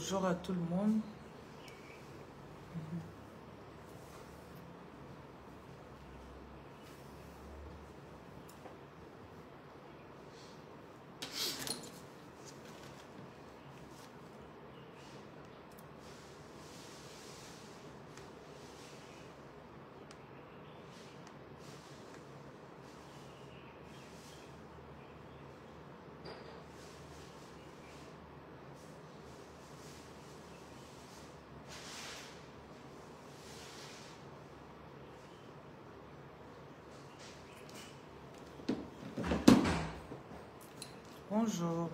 Bonjour à tout le monde. Bonjour.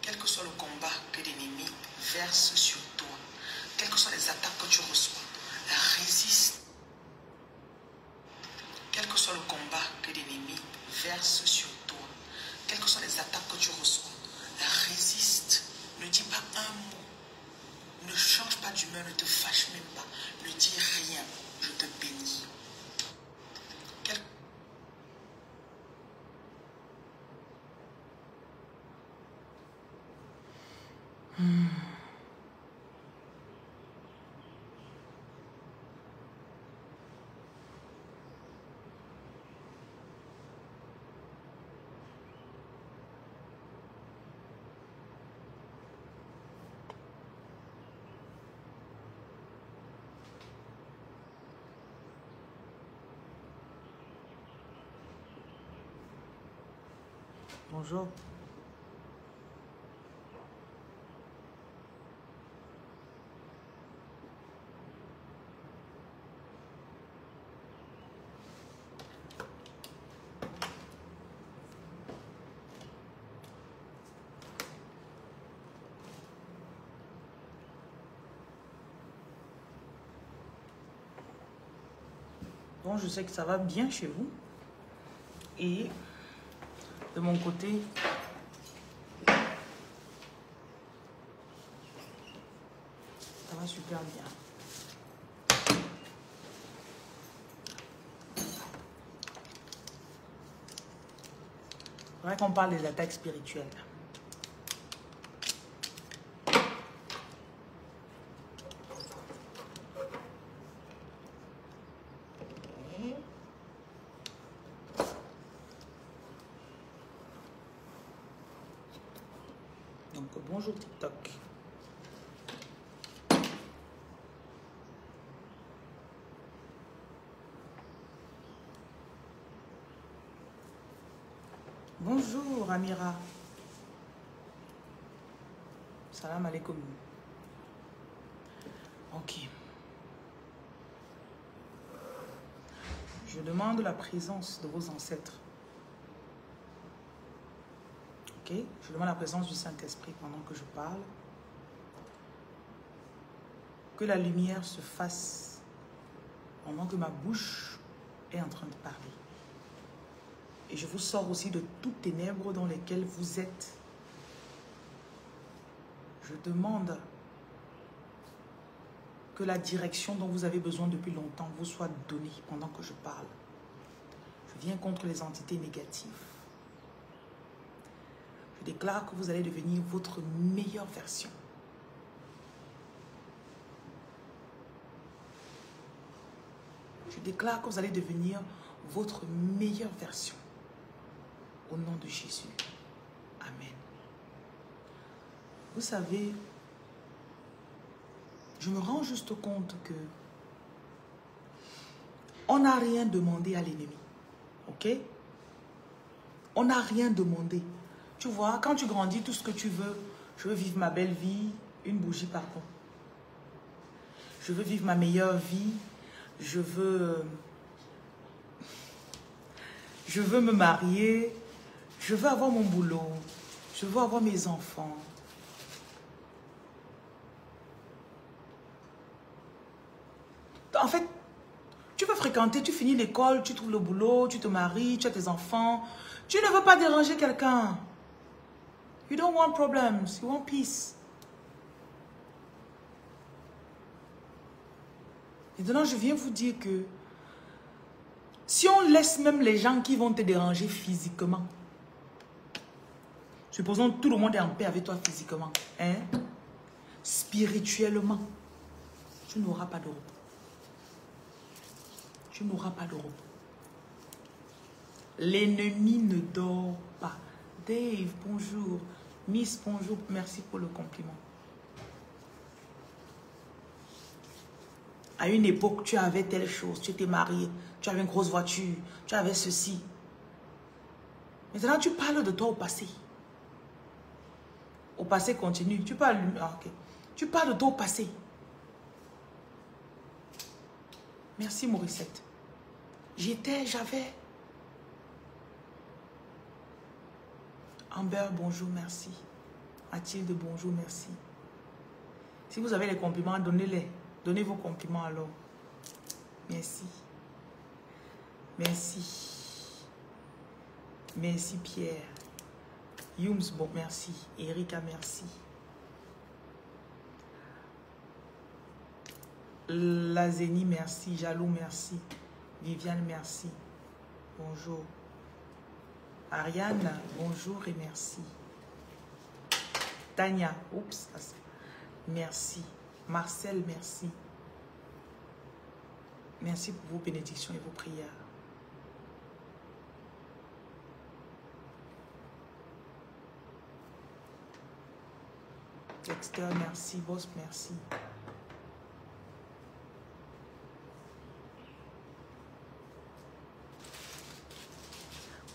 Quel que soit le combat que l'ennemi verse sur toi, quelles que soient les attaques que tu reçois, résiste. Quel que soit le combat que l'ennemi verse sur toi, quelles que soient les attaques que tu reçois, résiste. Ne dis pas un mot. Ne change pas d'humeur, ne te fâche même pas. Ne dis rien. Je te bénis. Bonjour. Bon, je sais que ça va bien chez vous. Et de mon côté, ça va super bien. C'est vrai qu'on parle des attaques spirituelles. Donc, bonjour TikTok. Bonjour Amira. Salam alaikum. Ok. Je demande la présence de vos ancêtres. Ok. Je demande la présence du Saint-Esprit pendant que je parle. Que la lumière se fasse pendant que ma bouche est en train de parler. Et je vous sors aussi de toutes ténèbres dans lesquelles vous êtes. Je demande que la direction dont vous avez besoin depuis longtemps vous soit donnée pendant que je parle. Je viens contre les entités négatives. Je déclare que vous allez devenir votre meilleure version. Je déclare que vous allez devenir votre meilleure version. Au nom de Jésus. Amen. Vous savez, je me rends juste compte que on n'a rien demandé à l'ennemi. Ok? On n'a rien demandé. Tu vois, quand tu grandis, tout ce que tu veux, je veux vivre ma belle vie, une bougie par contre. Je veux vivre ma meilleure vie. Je veux me marier. Je veux avoir mon boulot. Je veux avoir mes enfants. En fait, tu veux fréquenter, tu finis l'école, tu trouves le boulot, tu te maries, tu as tes enfants. Tu ne veux pas déranger quelqu'un. You don't want problems, you want peace. Maintenant, je viens vous dire que si on laisse même les gens qui vont te déranger physiquement, supposons que tout le monde est en paix avec toi physiquement, hein, spirituellement, tu n'auras pas de repos. Tu n'auras pas de repos. L'ennemi ne dort pas. Dave, bonjour. Miss, bonjour. Merci pour le compliment. À une époque, tu avais telle chose. Tu étais marié. Tu avais une grosse voiture. Tu avais ceci. Maintenant, tu parles de toi au passé. Au passé continue. Tu parles... Ah, okay. Tu parles de toi au passé. Merci, Morissette. J'avais... Amber, bonjour, merci. Mathilde, bonjour, merci. Si vous avez les compliments, donnez-les. Donnez vos compliments alors. Merci. Merci. Merci, Pierre. Yums, bon, merci. Erika, merci. Lazeni, merci. Jalou, merci. Viviane, merci. Bonjour. Ariane, bonjour et merci. Tania, oups, merci. Marcel, merci. Merci pour vos bénédictions et vos prières. Dexter, merci. Boss, merci.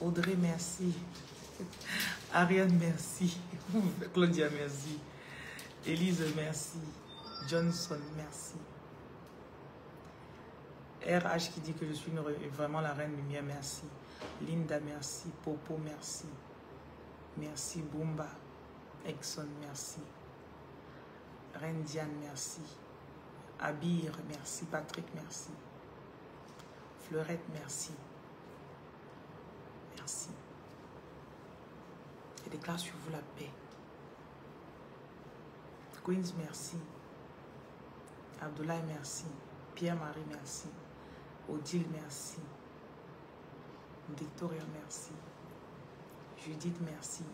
Audrey, merci. Ariane, merci. Claudia, merci. Élise, merci. Johnson, merci. RH qui dit que je suis vraiment la reine lumière, merci. Linda, merci. Popo, merci. Merci. Bumba. Exxon, merci. Reine Diane, merci. Abir, merci. Patrick, merci. Fleurette, merci. Merci. Je déclare sur vous la paix. Queens, merci. Abdoulaye, merci. Pierre-Marie, merci. Odile, merci. Victoria, merci. Judith, merci.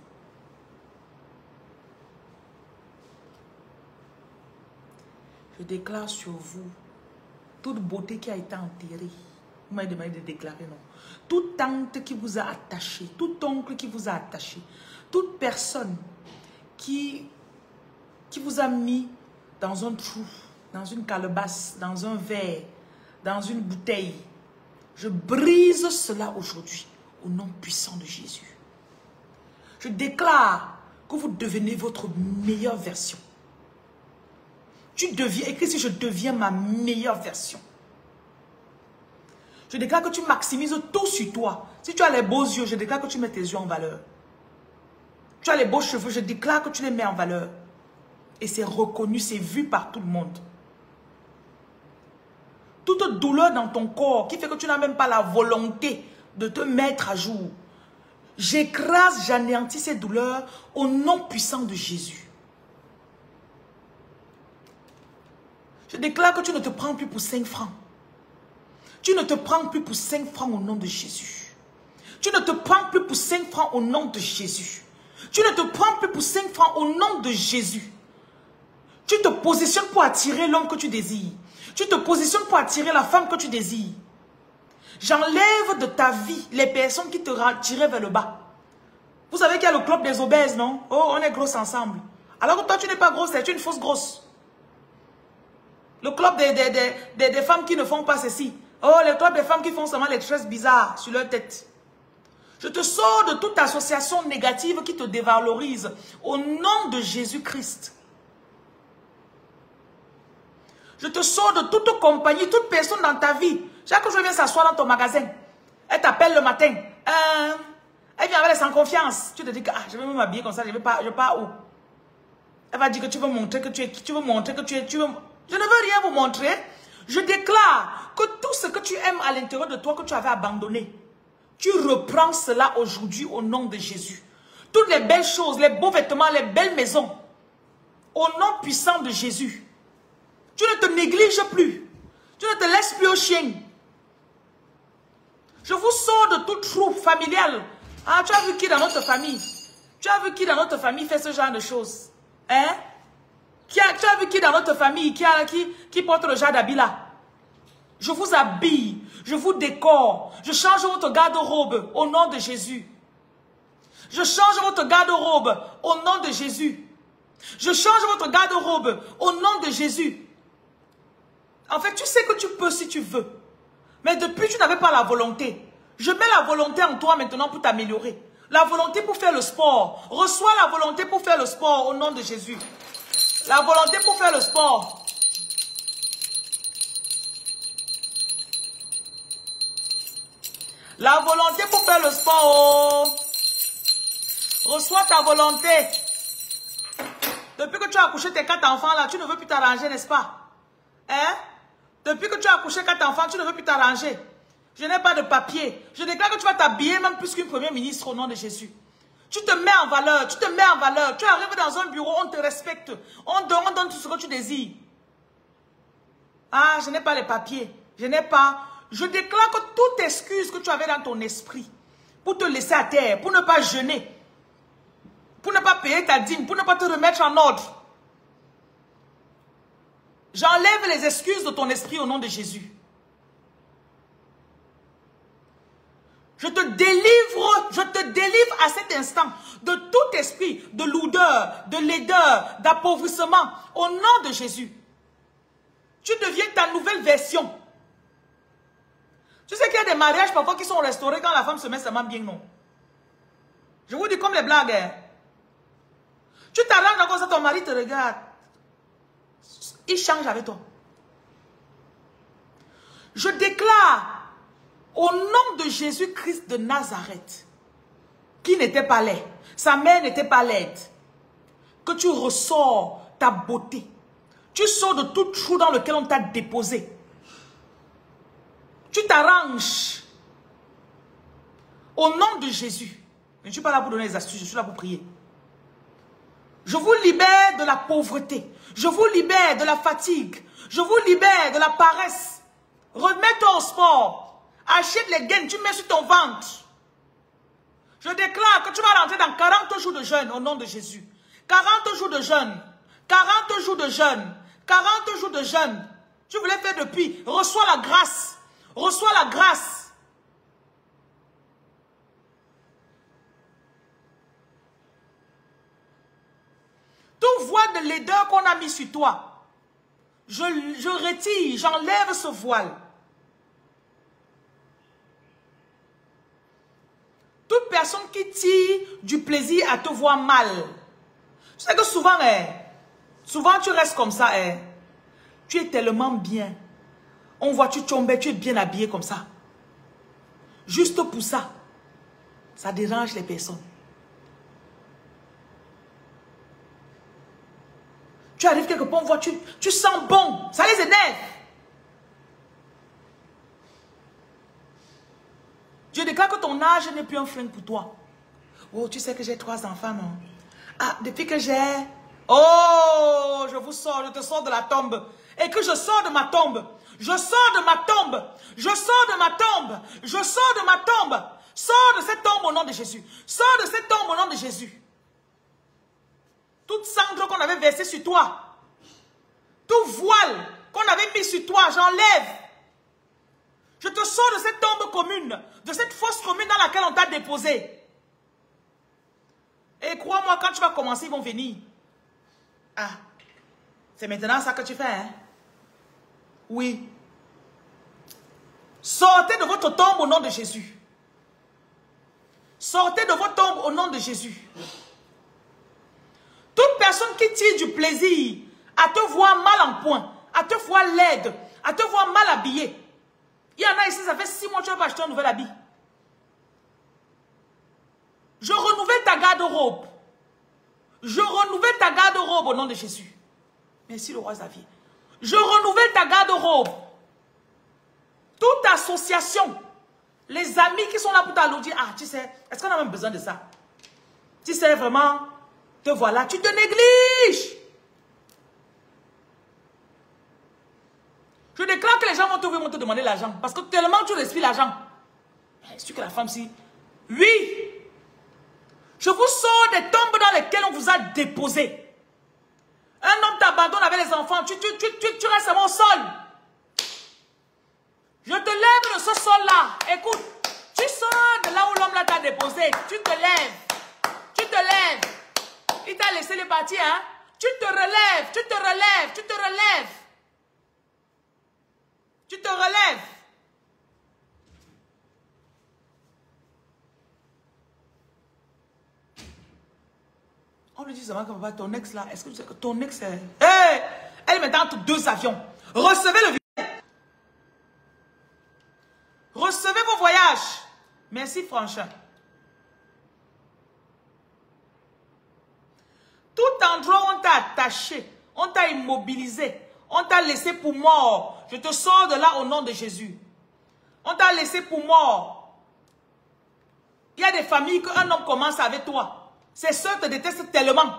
Je déclare sur vous toute beauté qui a été enterrée. Vous m'avez demandé de déclarer, non. Toute tante qui vous a attaché, tout oncle qui vous a attaché, toute personne qui vous a mis dans un trou, dans une calebasse, dans un verre, dans une bouteille. Je brise cela aujourd'hui au nom puissant de Jésus. Je déclare que vous devenez votre meilleure version. Tu deviens, écris si je deviens ma meilleure version. Je déclare que tu maximises tout sur toi. Si tu as les beaux yeux, je déclare que tu mets tes yeux en valeur. Tu as les beaux cheveux, je déclare que tu les mets en valeur. Et c'est reconnu, c'est vu par tout le monde. Toute douleur dans ton corps qui fait que tu n'as même pas la volonté de te mettre à jour. J'écrase, j'anéantis ces douleurs au nom puissant de Jésus. Je déclare que tu ne te prends plus pour 5 francs. Tu ne te prends plus pour 5 francs au nom de Jésus. Tu ne te prends plus pour 5 francs au nom de Jésus. Tu ne te prends plus pour 5 francs au nom de Jésus. Tu te positionnes pour attirer l'homme que tu désires. Tu te positionnes pour attirer la femme que tu désires. J'enlève de ta vie les personnes qui te tirent vers le bas. Vous savez qu'il y a le club des obèses, non? Oh, on est grosses ensemble. Alors que toi, tu n'es pas grosse, tu es une fausse grosse. Le club des femmes qui ne font pas ceci. Oh, le club des femmes qui font seulement les tresses bizarres sur leur tête. Je te sors de toute association négative qui te dévalorise au nom de Jésus-Christ. Je te sors de toute compagnie, toute personne dans ta vie. Chaque jour, elle vient s'asseoir dans ton magasin. Elle t'appelle le matin. Elle vient avec elle sans confiance. Tu te dis que je vais m'habiller comme ça, je vais pas où? Elle va dire que tu veux montrer que tu es qui, tu veux montrer que tu es... Je ne veux rien vous montrer. Je déclare que tout ce que tu aimes à l'intérieur de toi, que tu avais abandonné, tu reprends cela aujourd'hui au nom de Jésus. Toutes les belles choses, les beaux vêtements, les belles maisons, au nom puissant de Jésus. Tu ne te négliges plus. Tu ne te laisses plus au chien. Je vous sors de toute troupe familiale. Ah, tu as vu qui dans notre famille? Tu as vu qui dans notre famille fait ce genre de choses? Hein? Tu as vu qui dans notre famille qui porte le genre d'habit là? Je vous habille, je vous décore, je change votre garde-robe au nom de Jésus. Je change votre garde-robe au nom de Jésus. Je change votre garde-robe au nom de Jésus. En fait, tu sais que tu peux si tu veux. Mais depuis, tu n'avais pas la volonté. Je mets la volonté en toi maintenant pour t'améliorer. La volonté pour faire le sport. Reçois la volonté pour faire le sport au nom de Jésus. La volonté pour faire le sport. La volonté pour faire le sport. Reçois ta volonté. Depuis que tu as accouché tes 4 enfants là, tu ne veux plus t'arranger, n'est-ce pas? Hein? Depuis que tu as accouché 4 enfants, tu ne veux plus t'arranger. Je n'ai pas de papier. Je déclare que tu vas t'habiller même plus qu'une première ministre au nom de Jésus. Tu te mets en valeur, tu te mets en valeur. Tu arrives dans un bureau, on te respecte. On donne tout ce que tu désires. Ah, je n'ai pas les papiers. Je n'ai pas... Je déclare que toute excuse que tu avais dans ton esprit pour te laisser à terre, pour ne pas jeûner, pour ne pas payer ta dîme, pour ne pas te remettre en ordre. J'enlève les excuses de ton esprit au nom de Jésus. Je te délivre à cet instant de tout esprit de lourdeur, de laideur, d'appauvrissement au nom de Jésus. Tu deviens ta nouvelle version. Tu sais qu'il y a des mariages parfois qui sont restaurés quand la femme se met seulement bien, non? Je vous dis comme les blagues. Hein? Tu t'arranges comme ça, ton mari te regarde. Il change avec toi. Je déclare au nom de Jésus-Christ de Nazareth, qui n'était pas laid, sa mère n'était pas laide, que tu ressors ta beauté. Tu sors de tout trou dans lequel on t'a déposé. Tu t'arranges. Au nom de Jésus. Je ne suis pas là pour donner des astuces, je suis là pour prier. Je vous libère de la pauvreté. Je vous libère de la fatigue. Je vous libère de la paresse. Remets-toi au sport. Achète les gaines, tu mets sur ton ventre. Je déclare que tu vas rentrer dans 40 jours de jeûne au nom de Jésus. 40 jours de jeûne. 40 jours de jeûne. 40 jours de jeûne. Tu voulais faire depuis. Reçois la grâce. Reçois la grâce. Toute voile de laideur qu'on a mis sur toi, je retire, j'enlève ce voile. Toute personne qui tire du plaisir à te voir mal. Tu sais que souvent, souvent tu restes comme ça. Tu es tellement bien. On voit tu tombes, tu es bien habillé comme ça. Juste pour ça, ça dérange les personnes. Tu arrives quelque part, on voit, tu sens bon. Ça les énerve. Je déclare que ton âge n'est plus un frein pour toi. Oh, tu sais que j'ai 3 enfants, non? Ah, depuis que j'ai... Oh, je vous sors, je te sors de la tombe. Et que je sors de ma tombe. Je sors de ma tombe. Je sors de ma tombe. Je sors de ma tombe. Sors de cette tombe au nom de Jésus. Sors de cette tombe au nom de Jésus. Toute cendre qu'on avait versée sur toi. Tout voile qu'on avait mis sur toi, j'enlève. Je te sors de cette tombe commune. De cette fosse commune dans laquelle on t'a déposé. Et crois-moi, quand tu vas commencer, ils vont venir. Ah, c'est maintenant ça que tu fais, hein? Oui. Sortez de votre tombe au nom de Jésus. Sortez de vos tombes au nom de Jésus. Toute personne qui tire du plaisir à te voir mal en point, à te voir laide, à te voir mal habillé. Il y en a ici, ça fait 6 mois que tu n'as pas acheté un nouvel habit. Je renouvelle ta garde-robe. Je renouvelle ta garde-robe au nom de Jésus. Merci le roi Xavier. Je renouvelle ta garde-robe. Toute association, les amis qui sont là pour t'allouer, ah tu sais, est-ce qu'on a même besoin de ça? Tu sais vraiment, te voilà, tu te négliges. Je déclare que les gens vont t'ouvrir, vont te demander l'argent. Parce que tellement tu respires l'argent. Est-ce que la femme si? Oui. Je vous sors des tombes dans lesquelles on vous a déposé. Un homme t'abandonne avec les enfants. Tu restes au sol. Je te lève de ce sol-là. Écoute, tu sors de là où l'homme t'a déposé. Tu te lèves. Tu te lèves. Il t'a laissé les partir, hein? Tu te relèves. Tu te relèves. Tu te relèves. Tu te relèves. On lui dit seulement que papa, ton ex là, est-ce que tu sais que ton ex est... Hey, elle est maintenant entre 2 avions. Recevez le voyage. Recevez vos voyages. Merci Franchin. Tout endroit où on t'a attaché, on t'a immobilisé, on t'a laissé pour mort. Je te sors de là au nom de Jésus. On t'a laissé pour mort. Il y a des familles qu'un homme commence avec toi. Ces soeurs te détestent tellement.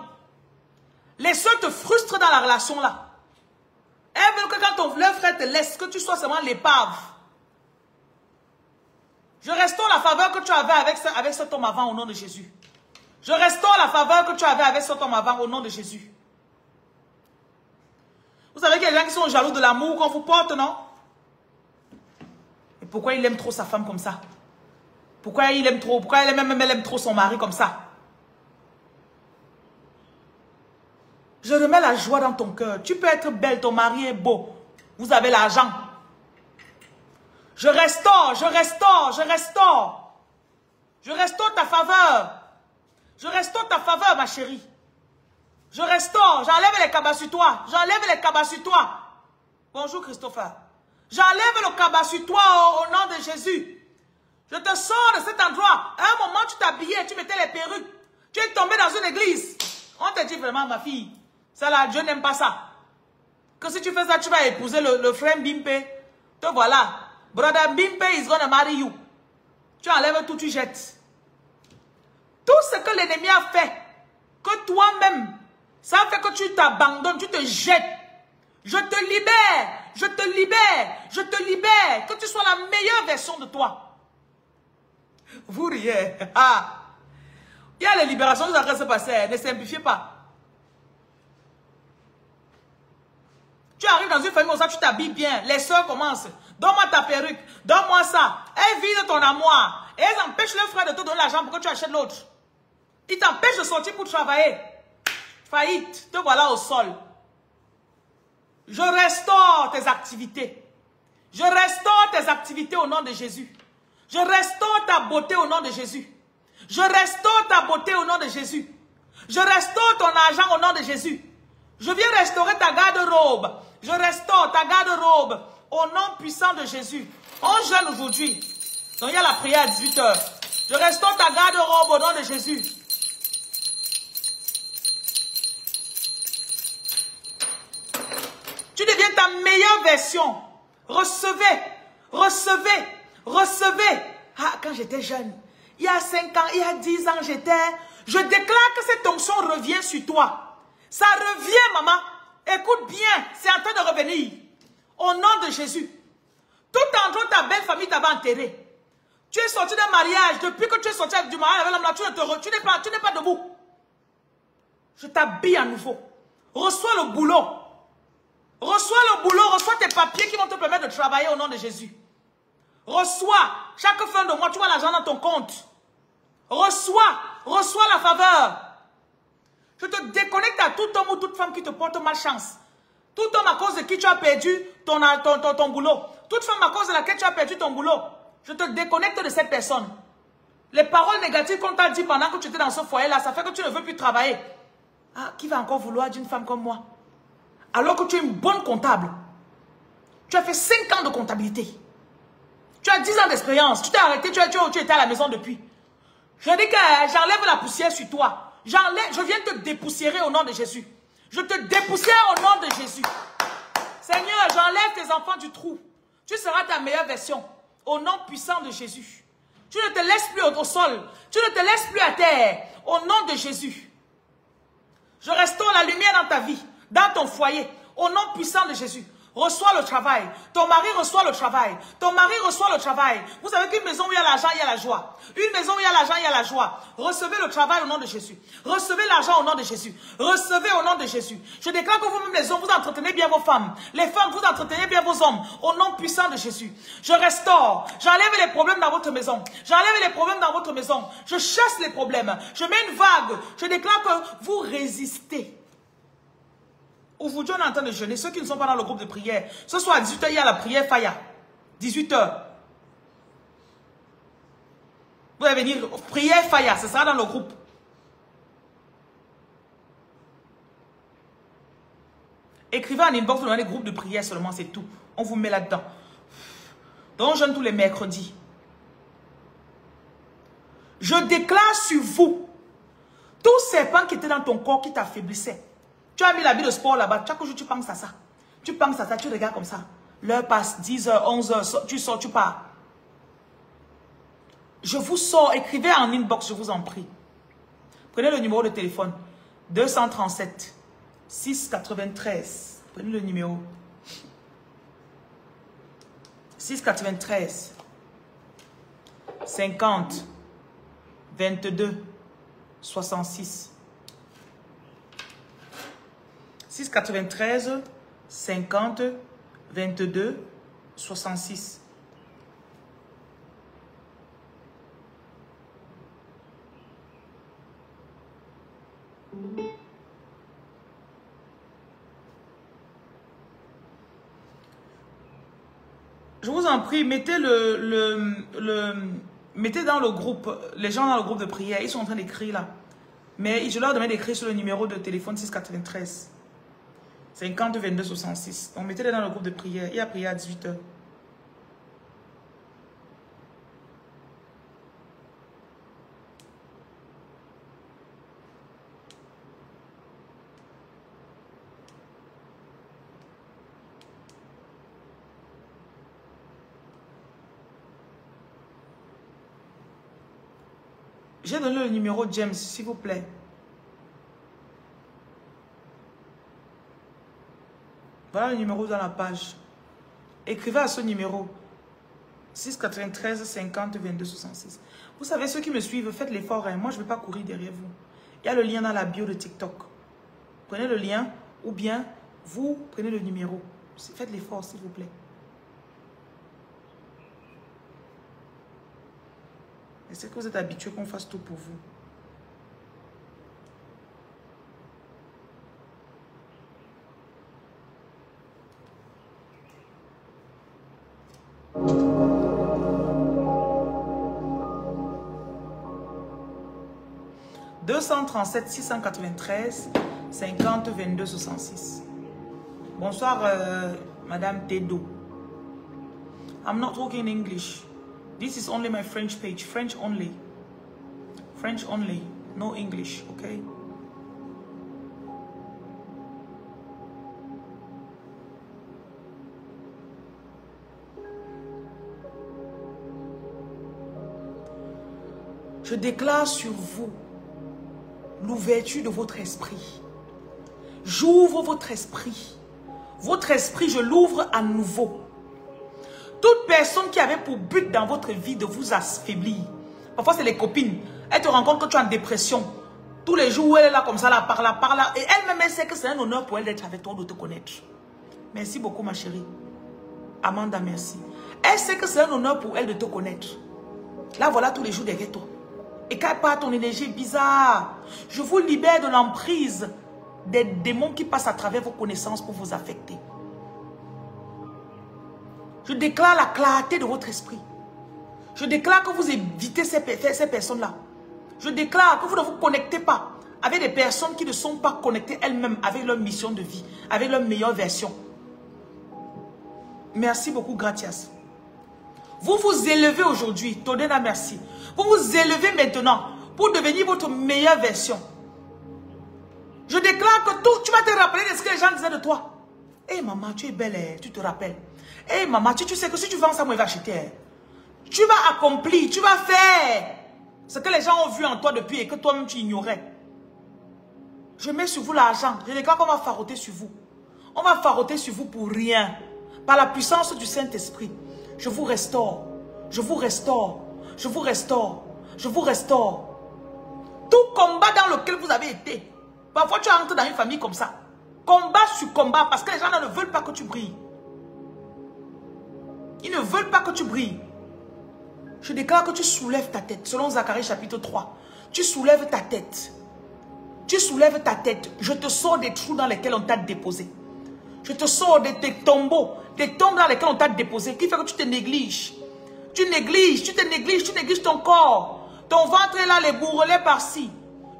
Les soeurs te frustrent dans la relation là. Elles veulent que quand leur frère te laisse, que tu sois seulement l'épave. Je restaure la faveur que tu avais avec cet homme avant au nom de Jésus. Je restaure la faveur que tu avais avec cet homme avant au nom de Jésus. Vous savez qu'il y a des gens qui sont jaloux de l'amour qu'on vous porte, non? Et pourquoi il aime trop sa femme comme ça? Pourquoi il aime trop? Pourquoi elle aime trop son mari comme ça? Je remets la joie dans ton cœur. Tu peux être belle, ton mari est beau. Vous avez l'argent. Je restaure, je restaure, je restaure. Je restaure ta faveur. Je restaure ta faveur, ma chérie. Je restaure, j'enlève les cabas sur toi. J'enlève les cabas sur toi. Bonjour Christopher. J'enlève le cabas sur toi au nom de Jésus. Je te sors de cet endroit. À un moment, tu t'habillais, tu mettais les perruques. Tu es tombé dans une église. On te dit vraiment, ma fille, ça là, Dieu n'aime pas ça. Que si tu fais ça, tu vas épouser le frère Bimpe. Te voilà. Brother Bimpe is gonna marry you. Tu enlèves tout, tu jettes. Tout ce que l'ennemi a fait, que toi-même, ça fait que tu t'abandonnes, tu te jettes. Je te libère, je te libère, je te libère. Que tu sois la meilleure version de toi. Vous riez. Ah. Il y a les libérations qui vont se passer. Ne simplifiez pas. Tu arrives dans une famille comme ça, tu t'habilles bien. Les soeurs commencent. Donne-moi ta perruque. Donne-moi ça. Elles vident ton armoire. Et elles empêchent leur frère de te donner l'argent pour que tu achètes l'autre. Ils t'empêchent de sortir pour travailler. Faillite. Te voilà au sol. Je restaure tes activités. Je restaure tes activités au nom de Jésus. Je restaure ta beauté au nom de Jésus. Je restaure ta beauté au nom de Jésus. Je restaure ton argent au nom de Jésus. Je viens restaurer ta garde-robe. Je restaure ta garde-robe au nom puissant de Jésus. On jeûne aujourd'hui. Donc il y a la prière à 18 h. Je restaure ta garde-robe au nom de Jésus. Tu deviens ta meilleure version. Recevez, recevez, recevez. Ah, quand j'étais jeune, il y a 5 ans, il y a 10 ans, je déclare que cette onction revient sur toi. Ça revient, maman. Écoute bien, c'est en train de revenir. Au nom de Jésus. Tout endroit ta belle famille t'avait enterré. Tu es sorti d'un mariage. Depuis que tu es sorti du mariage avec l'homme là, tu n'es pas debout. Je t'habille à nouveau. Reçois le boulot. Reçois le boulot. Reçois tes papiers qui vont te permettre de travailler au nom de Jésus. Reçois. Chaque fin de mois, tu vois l'argent dans ton compte. Reçois. Reçois la faveur. Je te déconnecte à tout homme ou toute femme qui te porte malchance. Tout homme à cause de qui tu as perdu ton boulot. Toute femme à cause de laquelle tu as perdu ton boulot. Je te déconnecte de cette personne. Les paroles négatives qu'on t'a dit pendant que tu étais dans ce foyer-là, ça fait que tu ne veux plus travailler. Ah, qui va encore vouloir d'une femme comme moi? Alors que tu es une bonne comptable. Tu as fait 5 ans de comptabilité. Tu as 10 ans d'expérience. Tu t'es arrêté, tu étais à la maison depuis. Je dis que j'enlève la poussière sur toi. Je viens te dépoussiérer au nom de Jésus. Je te dépoussière au nom de Jésus. Seigneur, j'enlève tes enfants du trou. Tu seras ta meilleure version. Au nom puissant de Jésus. Tu ne te laisses plus au sol. Tu ne te laisses plus à terre. Au nom de Jésus. Je restaure la lumière dans ta vie. Dans ton foyer. Au nom puissant de Jésus. Reçois le travail. Ton mari reçoit le travail. Ton mari reçoit le travail. Vous savez qu'une maison où il y a l'argent, il y a la joie. Une maison où il y a l'argent, il y a la joie. Recevez le travail au nom de Jésus. Recevez l'argent au nom de Jésus. Recevez au nom de Jésus. Je déclare que vous-même les hommes, vous entretenez bien vos femmes. Les femmes, vous entretenez bien vos hommes. Au nom puissant de Jésus. Je restaure. J'enlève les problèmes dans votre maison. J'enlève les problèmes dans votre maison. Je chasse les problèmes. Je mets une vague. Je déclare que vous résistez. Aujourd'hui, on est en train de jeûner. Ceux qui ne sont pas dans le groupe de prière, ce soir à 18h, il y a la prière Faya. 18h. Vous allez venir, prière Faya, ce sera dans le groupe. Écrivez en inbox dans les groupes de prière seulement, c'est tout. On vous met là-dedans. Donc, on jeûne tous les mercredis. Je déclare sur vous, tout serpent qui était dans ton corps qui t'affaiblissait. Tu as mis l'habit de sport là-bas. Chaque jour, tu penses à ça. Tu penses à ça, tu regardes comme ça. L'heure passe, 10h, 11h, tu sors, tu pars. Je vous sors, écrivez en inbox, je vous en prie. Prenez le numéro de téléphone. 237 693. Prenez le numéro. 693 50 22 66. 693 50 22 66. Je vous en prie, mettez mettez dans le groupe, les gens dans le groupe de prière, ils sont en train d'écrire là. Mais je leur demande d'écrire sur le numéro de téléphone 693 50 22 66. Donc mettez-les dans le groupe de prière. Il y a prière à 18h. J'ai donné le numéro James, s'il vous plaît. Voilà le numéro dans la page. Écrivez à ce numéro. 693 50 22 66. Vous savez, ceux qui me suivent, faites l'effort. Hein. Moi, je ne vais pas courir derrière vous. Il y a le lien dans la bio de TikTok. Prenez le lien ou bien vous prenez le numéro. Faites l'effort, s'il vous plaît. Est-ce que vous êtes habitué qu'on fasse tout pour vous? « 237 693 50 22 66. » Bonsoir, Madame Tedo. I'm not talking English. This is only my French page. French only. French only. No English, okay? Je déclare sur vous l'ouverture de votre esprit. J'ouvre votre esprit. Votre esprit, je l'ouvre à nouveau. Toute personne qui avait pour but dans votre vie de vous affaiblir. Parfois, c'est les copines. Elles te rencontrent que tu es en dépression. Tous les jours où elle est là comme ça, là, par là, par là. Et elle-même, elle sait que c'est un honneur pour elle d'être avec toi, de te connaître. Merci beaucoup, ma chérie. Amanda, merci. Elle sait que c'est un honneur pour elle de te connaître. Là, voilà tous les jours derrière toi. Et quand pas ton énergie bizarre, je vous libère de l'emprise des démons qui passent à travers vos connaissances pour vous affecter. Je déclare la clarté de votre esprit. Je déclare que vous évitez ces personnes-là. Je déclare que vous ne vous connectez pas avec des personnes qui ne sont pas connectées elles-mêmes avec leur mission de vie, avec leur meilleure version. Merci beaucoup, gratias. Vous vous élevez aujourd'hui, Todena, merci. Vous vous élevez maintenant pour devenir votre meilleure version. Je déclare que tout, tu vas te rappeler de ce que les gens disaient de toi. Hé maman, tu es belle, tu te rappelles. Hé maman, tu sais que si tu vends ça, moi je vais acheter. Tu vas accomplir, tu vas faire ce que les gens ont vu en toi depuis et que toi-même tu ignorais. Je mets sur vous l'argent. Je déclare qu'on va faroter sur vous. On va faroter sur vous pour rien. Par la puissance du Saint-Esprit. Je vous restaure. Je vous restaure. Je vous restaure. Je vous restaure. Tout combat dans lequel vous avez été. Parfois tu entres dans une famille comme ça. Combat sur combat parce que les gens ne veulent pas que tu brilles. Ils ne veulent pas que tu brilles. Je déclare que tu soulèves ta tête. Selon Zacharie chapitre 3. Tu soulèves ta tête. Tu soulèves ta tête. Je te sors des trous dans lesquels on t'a déposé. Je te sors de tes tombeaux. Des tombes dans lesquelles on t'a déposé. Qui fait que tu te négliges. Tu négliges, tu te négliges, tu négliges ton corps. Ton ventre est là, les bourrelets par-ci.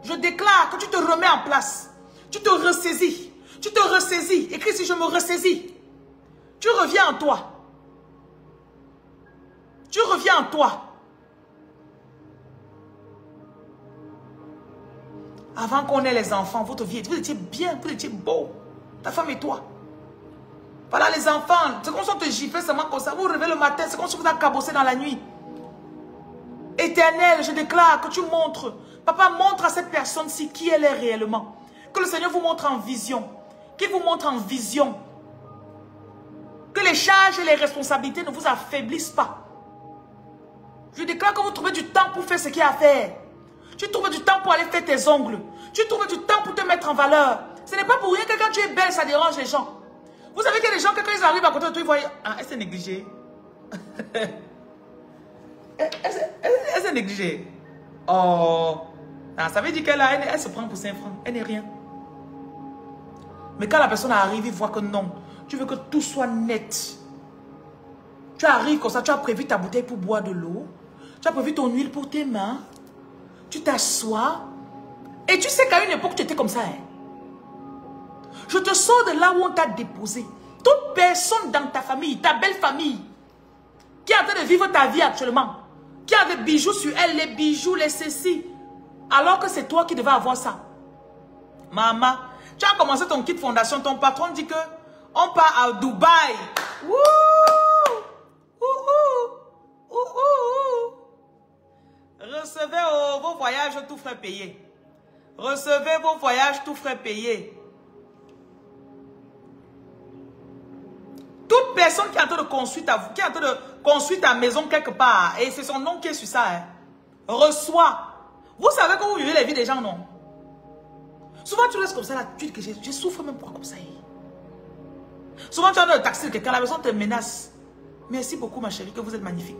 Je déclare que tu te remets en place. Tu te ressaisis. Tu te ressaisis. Écris si je me ressaisis. Tu reviens en toi. Tu reviens en toi. Avant qu'on ait les enfants, votre vie, vous étiez bien, vous étiez beau. Ta femme et toi. Voilà les enfants, c'est comme si on te giflait seulement comme ça. Vous vous réveillez le matin, c'est comme si vous avez cabossé dans la nuit. Éternel, je déclare que tu montres. Papa, montre à cette personne-ci qui elle est réellement. Que le Seigneur vous montre en vision. Qu'il vous montre en vision. Que les charges et les responsabilités ne vous affaiblissent pas. Je déclare que vous trouvez du temps pour faire ce qu'il y a à faire. Tu trouves du temps pour aller faire tes ongles. Tu trouves du temps pour te mettre en valeur. Ce n'est pas pour rien que quand tu es belle, ça dérange les gens. Vous savez qu'il y a des gens, quand ils arrivent à côté de toi, ils voient... Ah, elle s'est négligée. Elle s'est négligée. Oh. Ah, ça veut dire qu'elle se prend pour 5 francs. Elle n'est rien. Mais quand la personne arrive, il voit que non. Tu veux que tout soit net. Tu arrives comme ça, tu as prévu ta bouteille pour boire de l'eau. Tu as prévu ton huile pour tes mains. Tu t'assois. Et tu sais qu'à une époque, tu étais comme ça. Hein? Je te sors de là où on t'a déposé. Toute personne dans ta famille, ta belle famille, qui est en train de vivre ta vie actuellement, qui a des bijoux sur elle, les bijoux, les ceci, alors que c'est toi qui devais avoir ça. Maman, tu as commencé ton kit fondation, ton patron dit que on part à Dubaï. Wouh! Recevez vos voyages tout frais payés. Recevez vos voyages tout frais payés. Toute personne qui est en train de construire ta maison quelque part, et c'est son nom qui est sur ça, hein, reçoit. Vous savez que vous vivez la vie des gens, non? Souvent tu restes comme ça, là, tu dis que je souffre même pas comme ça. Souvent tu as dans le taxi de quelqu'un, la personne te menace. Merci beaucoup ma chérie, que vous êtes magnifique.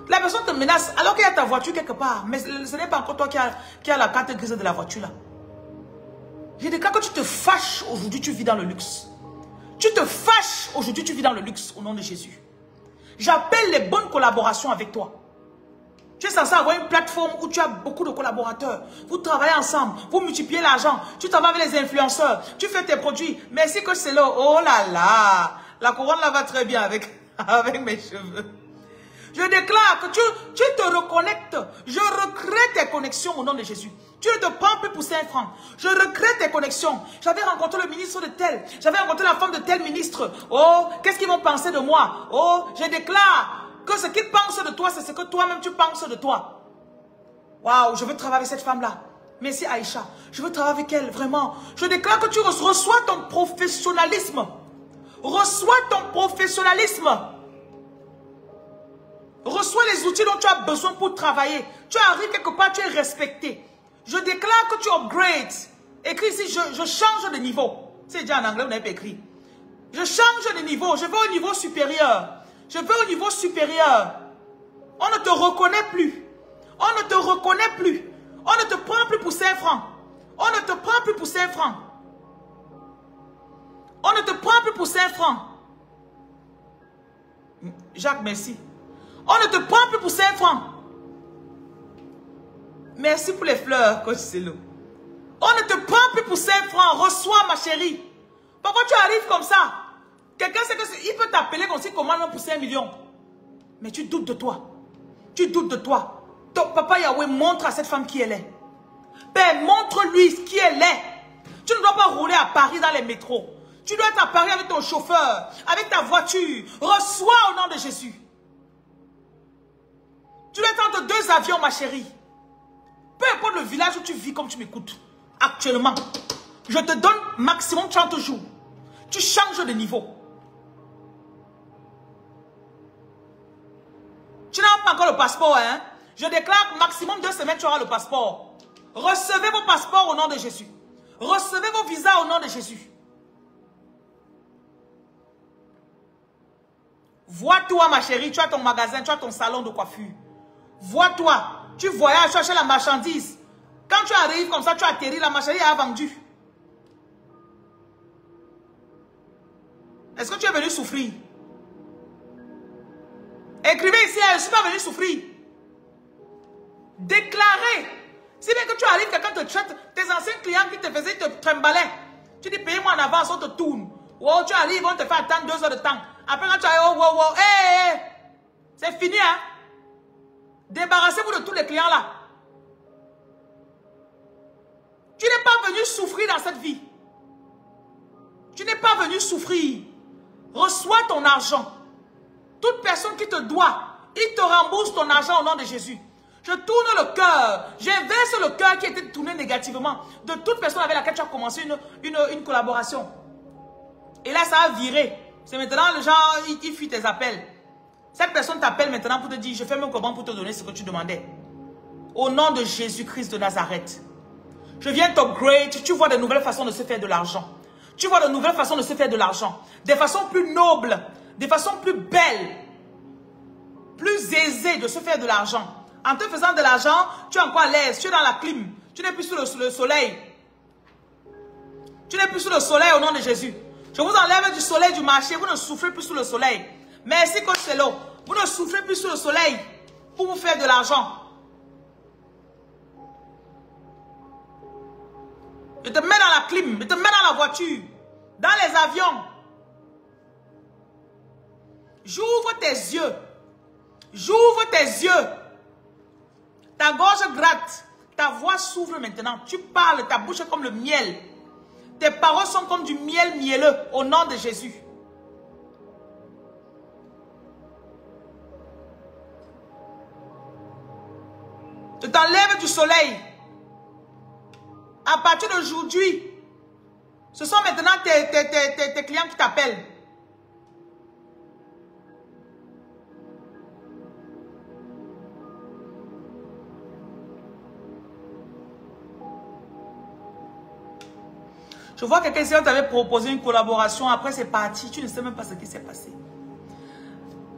La personne te menace alors qu'il y a ta voiture quelque part, mais ce n'est pas encore toi qui a la carte grise de la voiture là. Je déclare que tu te fâches aujourd'hui, tu vis dans le luxe. Tu te fâches aujourd'hui, tu vis dans le luxe au nom de Jésus. J'appelle les bonnes collaborations avec toi. Tu es censé avoir une plateforme où tu as beaucoup de collaborateurs. Vous travaillez ensemble, vous multipliez l'argent. Tu travailles avec les influenceurs, tu fais tes produits. Merci que c'est là. Oh là là, la couronne là va très bien avec mes cheveux. Je déclare que tu te reconnectes. Je recrée tes connexions au nom de Jésus. Tu ne te prends plus pour 5 francs. Je recrée tes connexions. J'avais rencontré le ministre de tel. J'avais rencontré la femme de tel ministre. Oh, qu'est-ce qu'ils vont penser de moi? Oh, je déclare que ce qu'ils pensent de toi, c'est ce que toi-même tu penses de toi. Waouh, je veux travailler avec cette femme-là. Merci Aïcha. Je veux travailler avec elle, vraiment. Je déclare que tu reçois ton professionnalisme. Reçois ton professionnalisme. Reçois les outils dont tu as besoin pour travailler. Tu arrives quelque part, tu es respecté. Je déclare que tu upgrades. Écris ici, je change de niveau. C'est déjà en anglais, vous n'avez pas écrit. Je change de niveau. Je vais au niveau supérieur. Je vais au niveau supérieur. On ne te reconnaît plus. On ne te reconnaît plus. On ne te prend plus pour 5 francs. On ne te prend plus pour 5 francs. On ne te prend plus pour 5 francs. Jacques, merci. On ne te prend plus pour 5 francs. Merci pour les fleurs, coach Celo. On ne te prend plus pour 5 francs. Reçois, ma chérie. Pourquoi tu arrives comme ça? Quelqu'un sait qu'il peut t'appeler comme si commande pour 5 millions. Mais tu doutes de toi. Tu doutes de toi. Ton papa Yahweh montre à cette femme qui elle est. Père, montre-lui qui elle est. Tu ne dois pas rouler à Paris dans les métros. Tu dois être à Paris avec ton chauffeur, avec ta voiture. Reçois au nom de Jésus. Tu dois être entre 2 avions, ma chérie. Peu importe le village où tu vis, comme tu m'écoutes. Actuellement, je te donne maximum 30 jours. Tu changes de niveau. Tu n'as pas encore le passeport, hein? Je déclare maximum 2 semaines, tu auras le passeport. Recevez vos passeports au nom de Jésus. Recevez vos visas au nom de Jésus. Vois-toi, ma chérie, tu as ton magasin, tu as ton salon de coiffure. Vois-toi, tu voyages, tu achètes la marchandise. Quand tu arrives comme ça, tu atterris, la marchandise est vendue. Est-ce que tu es venu souffrir? Écrivez ici, je ne suis pas venu souffrir. Déclarez. Si bien que tu arrives, quelqu'un te traite, tes anciens clients qui te faisaient, te trimbalaient. Tu dis, payez-moi en avance, on te tourne. Oh, tu arrives, on te fait attendre 2 heures de temps. Après, quand tu arrives, oh, hey, c'est fini, hein. Débarrassez-vous de tous les clients là. Tu n'es pas venu souffrir dans cette vie. Tu n'es pas venu souffrir. Reçois ton argent. Toute personne qui te doit, il te rembourse ton argent au nom de Jésus. Je tourne le cœur. J'inverse le cœur qui était tourné négativement de toute personne avec laquelle tu as commencé une collaboration. Et là, ça a viré. C'est maintenant le genre, il fuit tes appels. Cette personne t'appelle maintenant pour te dire, je fais mon commande pour te donner ce que tu demandais. Au nom de Jésus-Christ de Nazareth. Je viens t'upgrade. Tu vois de nouvelles façons de se faire de l'argent. Tu vois de nouvelles façons de se faire de l'argent. Des façons plus nobles. Des façons plus belles. Plus aisées de se faire de l'argent. En te faisant de l'argent, tu es encore à l'aise. Tu es dans la clim. Tu n'es plus sous le soleil. Tu n'es plus sous le soleil au nom de Jésus. Je vous enlève du soleil du marché. Vous ne souffrez plus sous le soleil. Merci, coach Celo. Vous ne souffrez plus sous le soleil pour vous faire de l'argent. Je te mets dans la clim. Je te mets dans la voiture. Dans les avions. J'ouvre tes yeux. J'ouvre tes yeux. Ta gorge gratte. Ta voix s'ouvre maintenant. Tu parles. Ta bouche est comme le miel. Tes paroles sont comme du miel mielleux. Au nom de Jésus. Je t'enlève du soleil. À partir d'aujourd'hui, ce sont maintenant tes clients qui t'appellent. Je vois quelqu'un ici, on t'avait proposé une collaboration, après c'est parti, tu ne sais même pas ce qui s'est passé.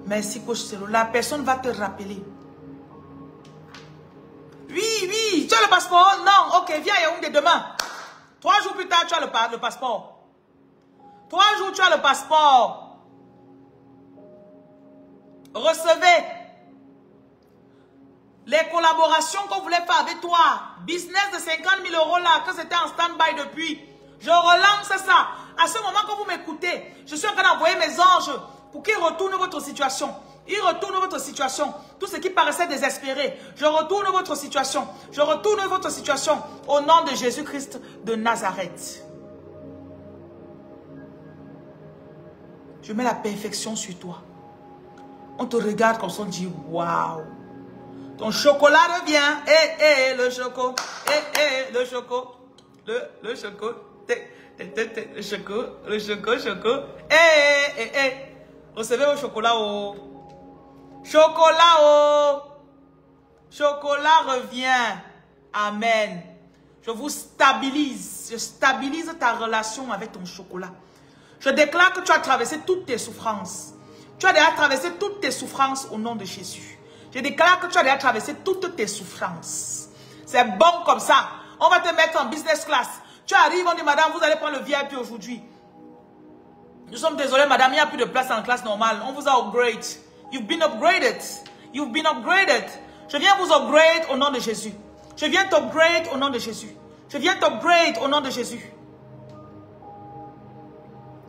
Merci, coach Celo. La personne va te rappeler. Oui, tu as le passeport? Non, ok, viens à Yaoundé demain. 3 jours plus tard, tu as le passeport. 3 jours, tu as le passeport. Recevez. Les collaborations qu'on voulait faire avec toi. Business de 50 000 € là, que c'était en stand-by depuis. Je relance ça. À ce moment que vous m'écoutez, je suis en train d'envoyer mes anges pour qu'ils retournent votre situation. Ils retournent votre situation. Tout ce qui paraissait désespéré. Je retourne votre situation. Je retourne votre situation au nom de Jésus-Christ de Nazareth. Je mets la perfection sur toi. On te regarde comme ça, on dit waouh. Ton chocolat revient. Le choco. Le choco. Le choco. Le choco. Recevez vos chocolats au. Chocolat revient. Amen. Je vous stabilise. Je stabilise ta relation avec ton chocolat. Je déclare que tu as traversé toutes tes souffrances. Tu as déjà traversé toutes tes souffrances au nom de Jésus. Je déclare que tu as déjà traversé toutes tes souffrances. C'est bon comme ça. On va te mettre en business class. Tu arrives, on dit, madame, vous allez prendre le VIP aujourd'hui. Nous sommes désolés, madame, il n'y a plus de place en classe normale. On vous a upgrade. You've been upgraded. You've been upgraded. Je viens vous upgrade au nom de Jésus. Je viens t'upgrade au nom de Jésus. Je viens t'upgrade au nom de Jésus.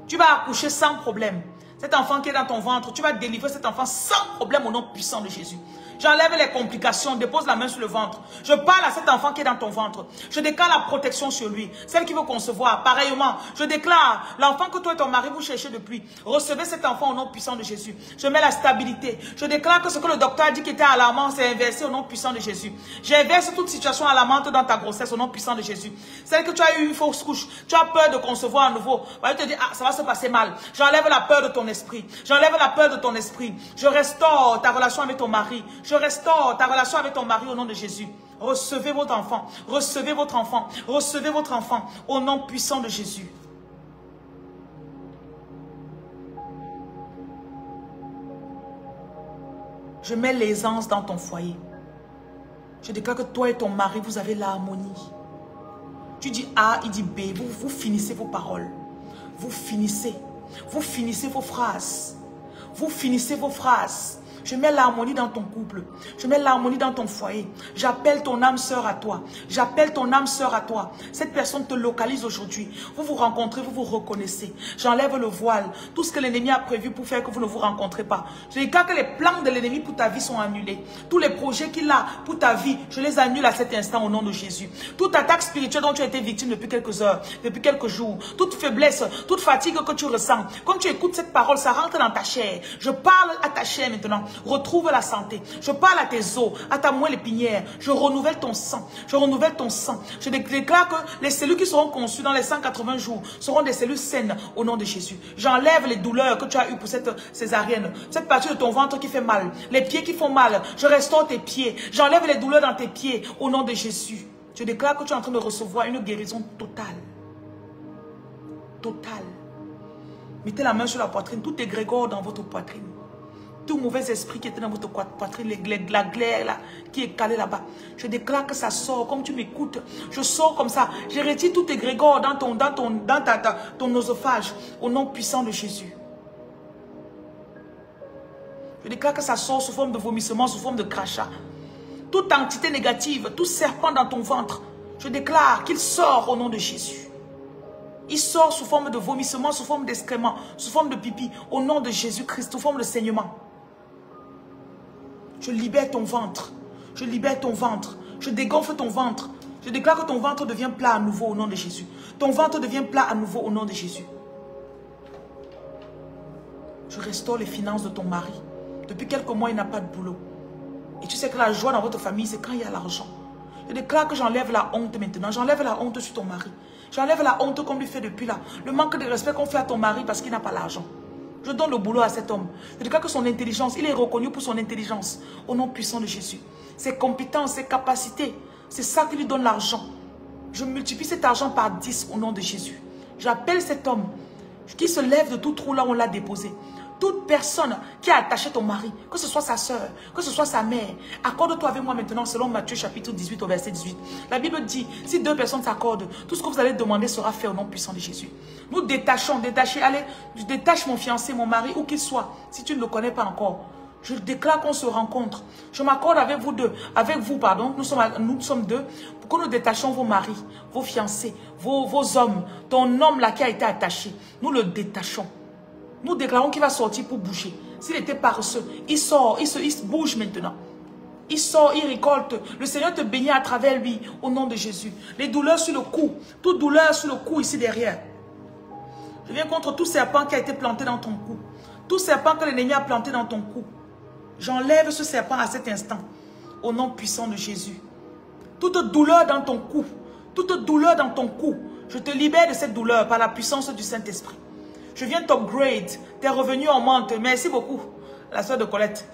Tu vas accoucher sans problème. Cet enfant qui est dans ton ventre, tu vas délivrer cet enfant sans problème au nom puissant de Jésus. J'enlève les complications, dépose la main sur le ventre. Je parle à cet enfant qui est dans ton ventre. Je déclare la protection sur lui. Celle qui veut concevoir, pareillement. Je déclare l'enfant que toi et ton mari vous cherchez depuis. Recevez cet enfant au nom puissant de Jésus. Je mets la stabilité. Je déclare que ce que le docteur a dit qui était alarmant, c'est inversé au nom puissant de Jésus. J'inverse toute situation alarmante dans ta grossesse au nom puissant de Jésus. Celle que tu as eu une fausse couche, tu as peur de concevoir à nouveau. Je te dis, ah, ça va se passer mal. J'enlève la peur de ton esprit. J'enlève la peur de ton esprit. Je restaure ta relation avec ton mari. Je restaure ta relation avec ton mari au nom de Jésus. Recevez votre enfant. Recevez votre enfant. Recevez votre enfant au nom puissant de Jésus. Je mets l'aisance dans ton foyer. Je déclare que toi et ton mari, vous avez l'harmonie. Tu dis A, il dit B. Vous finissez vos paroles. Vous finissez. Vous finissez vos phrases. Vous finissez vos phrases. Je mets l'harmonie dans ton couple. Je mets l'harmonie dans ton foyer. J'appelle ton âme sœur à toi. J'appelle ton âme sœur à toi. Cette personne te localise aujourd'hui. Vous vous rencontrez, vous vous reconnaissez. J'enlève le voile. Tout ce que l'ennemi a prévu pour faire que vous ne vous rencontrez pas. Je déclare que les plans de l'ennemi pour ta vie sont annulés. Tous les projets qu'il a pour ta vie, je les annule à cet instant au nom de Jésus. Toute attaque spirituelle dont tu as été victime depuis quelques heures, depuis quelques jours, toute faiblesse, toute fatigue que tu ressens, quand tu écoutes cette parole, ça rentre dans ta chair. Je parle à ta chair maintenant. Retrouve la santé. Je parle à tes os, à ta moelle épinière. Je renouvelle ton sang. Je renouvelle ton sang. Je déclare que les cellules qui seront conçues dans les 180 jours seront des cellules saines au nom de Jésus. J'enlève les douleurs que tu as eues pour cette césarienne. Cette partie de ton ventre qui fait mal. Les pieds qui font mal. Je restaure tes pieds. J'enlève les douleurs dans tes pieds au nom de Jésus. Je déclare que tu es en train de recevoir une guérison totale. Totale. Mettez la main sur la poitrine. Tout égrégore dans votre poitrine. Tout mauvais esprit qui était dans votre poitrine, la glaire là, qui est calée là-bas. Je déclare que ça sort, comme tu m'écoutes. Je sors comme ça. Je retire tout égrégore dans ton oesophage, au nom puissant de Jésus. Je déclare que ça sort sous forme de vomissement, sous forme de crachat. Toute entité négative, tout serpent dans ton ventre, je déclare qu'il sort au nom de Jésus. Il sort sous forme de vomissement, sous forme d'excrément, sous forme de pipi, au nom de Jésus-Christ, sous forme de saignement. Je libère ton ventre. Je libère ton ventre. Je dégonfle ton ventre. Je déclare que ton ventre devient plat à nouveau au nom de Jésus. Ton ventre devient plat à nouveau au nom de Jésus. Je restaure les finances de ton mari. Depuis quelques mois, il n'a pas de boulot. Et tu sais que la joie dans votre famille, c'est quand il y a l'argent. Je déclare que j'enlève la honte maintenant. J'enlève la honte sur ton mari. J'enlève la honte qu'on lui fait depuis là. Le manque de respect qu'on fait à ton mari parce qu'il n'a pas l'argent. Je donne le boulot à cet homme. Je déclare que son intelligence, il est reconnu pour son intelligence. Au nom puissant de Jésus. Ses compétences, ses capacités. C'est ça qui lui donne l'argent. Je multiplie cet argent par 10 au nom de Jésus. J'appelle cet homme qui se lève de tout trou là où on l'a déposé. Toute personne qui a attaché ton mari, que ce soit sa soeur, que ce soit sa mère, accorde-toi avec moi maintenant selon Matthieu chapitre 18 au verset 18. La Bible dit, si 2 personnes s'accordent, tout ce que vous allez demander sera fait au nom puissant de Jésus. Nous détachons, allez, je détache mon fiancé, mon mari, où qu'il soit, si tu ne le connais pas encore. Je déclare qu'on se rencontre. Je m'accorde avec vous deux, nous sommes deux, pour que nous détachions vos maris, vos fiancés, vos hommes, ton homme là qui a été attaché. Nous le détachons. Nous déclarons qu'il va sortir pour bouger. S'il était paresseux, il sort, il se bouge maintenant. Il sort, il récolte. Le Seigneur te bénit à travers lui, au nom de Jésus. Les douleurs sur le cou, toute douleur sur le cou ici derrière. Je viens contre tout serpent qui a été planté dans ton cou. Tout serpent que l'ennemi a planté dans ton cou. J'enlève ce serpent à cet instant, au nom puissant de Jésus. Toute douleur dans ton cou, toute douleur dans ton cou, je te libère de cette douleur par la puissance du Saint-Esprit. Je viens t'upgrade. Tes revenus augmentent. Merci beaucoup. La soeur de Colette.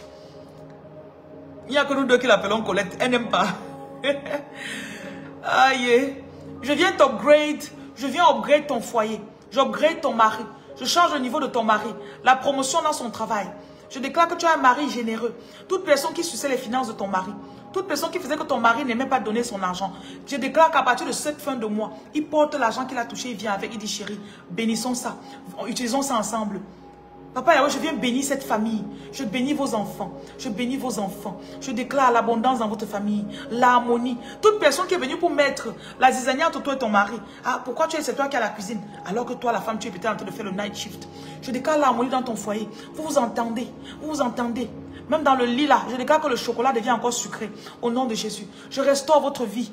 Il n'y a que nous deux qui l'appelons Colette. Elle n'aime pas. Aïe. Je viens t'upgrade. Je viens upgrade ton foyer. J'upgrade ton mari. Je change le niveau de ton mari. La promotion dans son travail. Je déclare que tu as un mari généreux. Toute personne qui suçait les finances de ton mari. Toute personne qui faisait que ton mari n'aimait pas donner son argent. Je déclare qu'à partir de cette fin de mois, il porte l'argent qu'il a touché, il vient avec, il dit chérie, bénissons ça. Utilisons ça ensemble. Papa Yahweh, je viens bénir cette famille. Je bénis vos enfants. Je bénis vos enfants. Je déclare l'abondance dans votre famille. L'harmonie. Toute personne qui est venue pour mettre la zizanie entre toi et ton mari. Ah, pourquoi c'est toi qui as la cuisine? Alors que toi, la femme, tu es peut-être en train de faire le night shift. Je déclare l'harmonie dans ton foyer. Vous vous entendez. Vous vous entendez. Même dans le lit là, je déclare que le chocolat devient encore sucré. Au nom de Jésus. Je restaure votre vie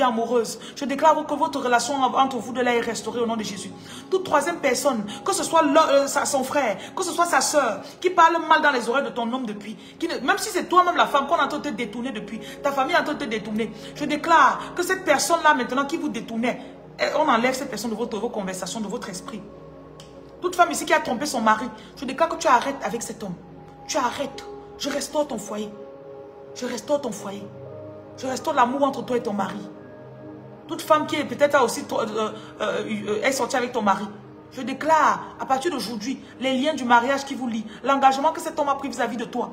amoureuse. Je déclare que votre relation entre vous deux là est restaurée au nom de Jésus. Toute troisième personne, que ce soit son frère, que ce soit sa soeur, qui parle mal dans les oreilles de ton homme depuis, même si c'est toi-même la femme qu'on est en train de te détourner depuis, ta famille est en train de te détourner. Je déclare que cette personne-là maintenant qui vous détournait, on enlève cette personne de vos conversations, de votre esprit. Toute femme ici qui a trompé son mari, je déclare que tu arrêtes avec cet homme. Tu arrêtes. Je restaure ton foyer. Je restaure ton foyer. Je restaure l'amour entre toi et ton mari. Toute femme qui est peut-être aussi est sortie avec ton mari. Je déclare à partir d'aujourd'hui les liens du mariage qui vous lient. L'engagement que cet homme a pris vis-à-vis de toi.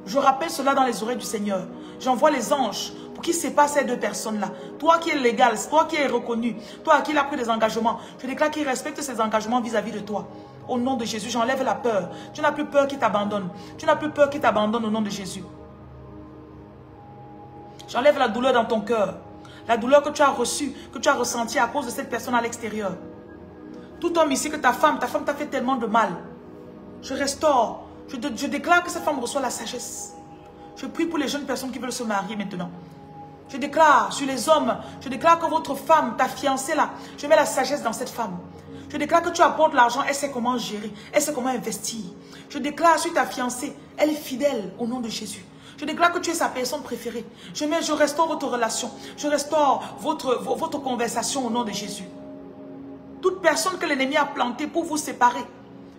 Je rappelle cela dans les oreilles du Seigneur. J'envoie les anges pour qu'ils séparent ces deux personnes-là. Toi qui es légal, toi qui es reconnu, toi à qui il a pris des engagements. Je déclare qu'il respecte ses engagements vis-à-vis de toi. Au nom de Jésus, j'enlève la peur. Tu n'as plus peur qu'il t'abandonne. Tu n'as plus peur qu'il t'abandonne au nom de Jésus. J'enlève la douleur dans ton cœur. La douleur que tu as reçue, que tu as ressentie à cause de cette personne à l'extérieur. Tout homme ici que ta femme t'a fait tellement de mal. Je restaure. Je déclare que cette femme reçoit la sagesse. Je prie pour les jeunes personnes qui veulent se marier maintenant. Je déclare sur les hommes, je déclare que votre femme, ta fiancée là, je mets la sagesse dans cette femme. Je déclare que tu apportes l'argent, elle sait comment gérer, elle sait comment investir. Je déclare sur ta fiancée, elle est fidèle au nom de Jésus. Je déclare que tu es sa personne préférée. Je restaure votre relation, je restaure votre conversation au nom de Jésus. Toute personne que l'ennemi a plantée pour vous séparer,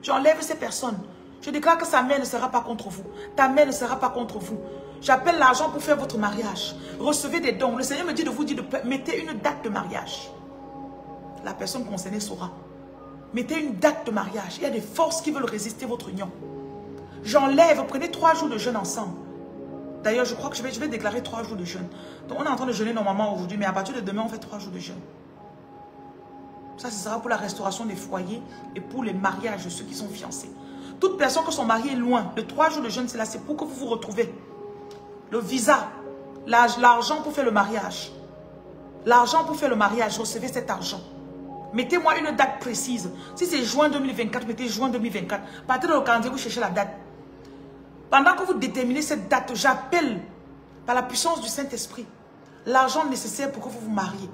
j'enlève ces personnes. Je déclare que sa main ne sera pas contre vous. Ta main ne sera pas contre vous. J'appelle l'argent pour faire votre mariage. Recevez des dons. Le Seigneur me dit de vous dire, mettez une date de mariage. La personne concernée saura. Mettez une date de mariage. Il y a des forces qui veulent résister votre union. J'enlève, prenez 3 jours de jeûne ensemble. D'ailleurs, je crois que je vais déclarer 3 jours de jeûne. Donc, on est en train de jeûner normalement aujourd'hui, mais à partir de demain, on fait 3 jours de jeûne. Ça, ce sera pour la restauration des foyers et pour les mariages de ceux qui sont fiancés. Toute personne que son mari est loin, le 3 jours de jeûne, c'est là, c'est pour que vous vous retrouvez. Le visa, l'argent pour faire le mariage. L'argent pour faire le mariage, recevez cet argent. Mettez-moi une date précise. Si c'est juin 2024, mettez juin 2024. Partez dans le calendrier, vous cherchez la date. Pendant que vous déterminez cette date, j'appelle par la puissance du Saint-Esprit l'argent nécessaire pour que vous vous mariez.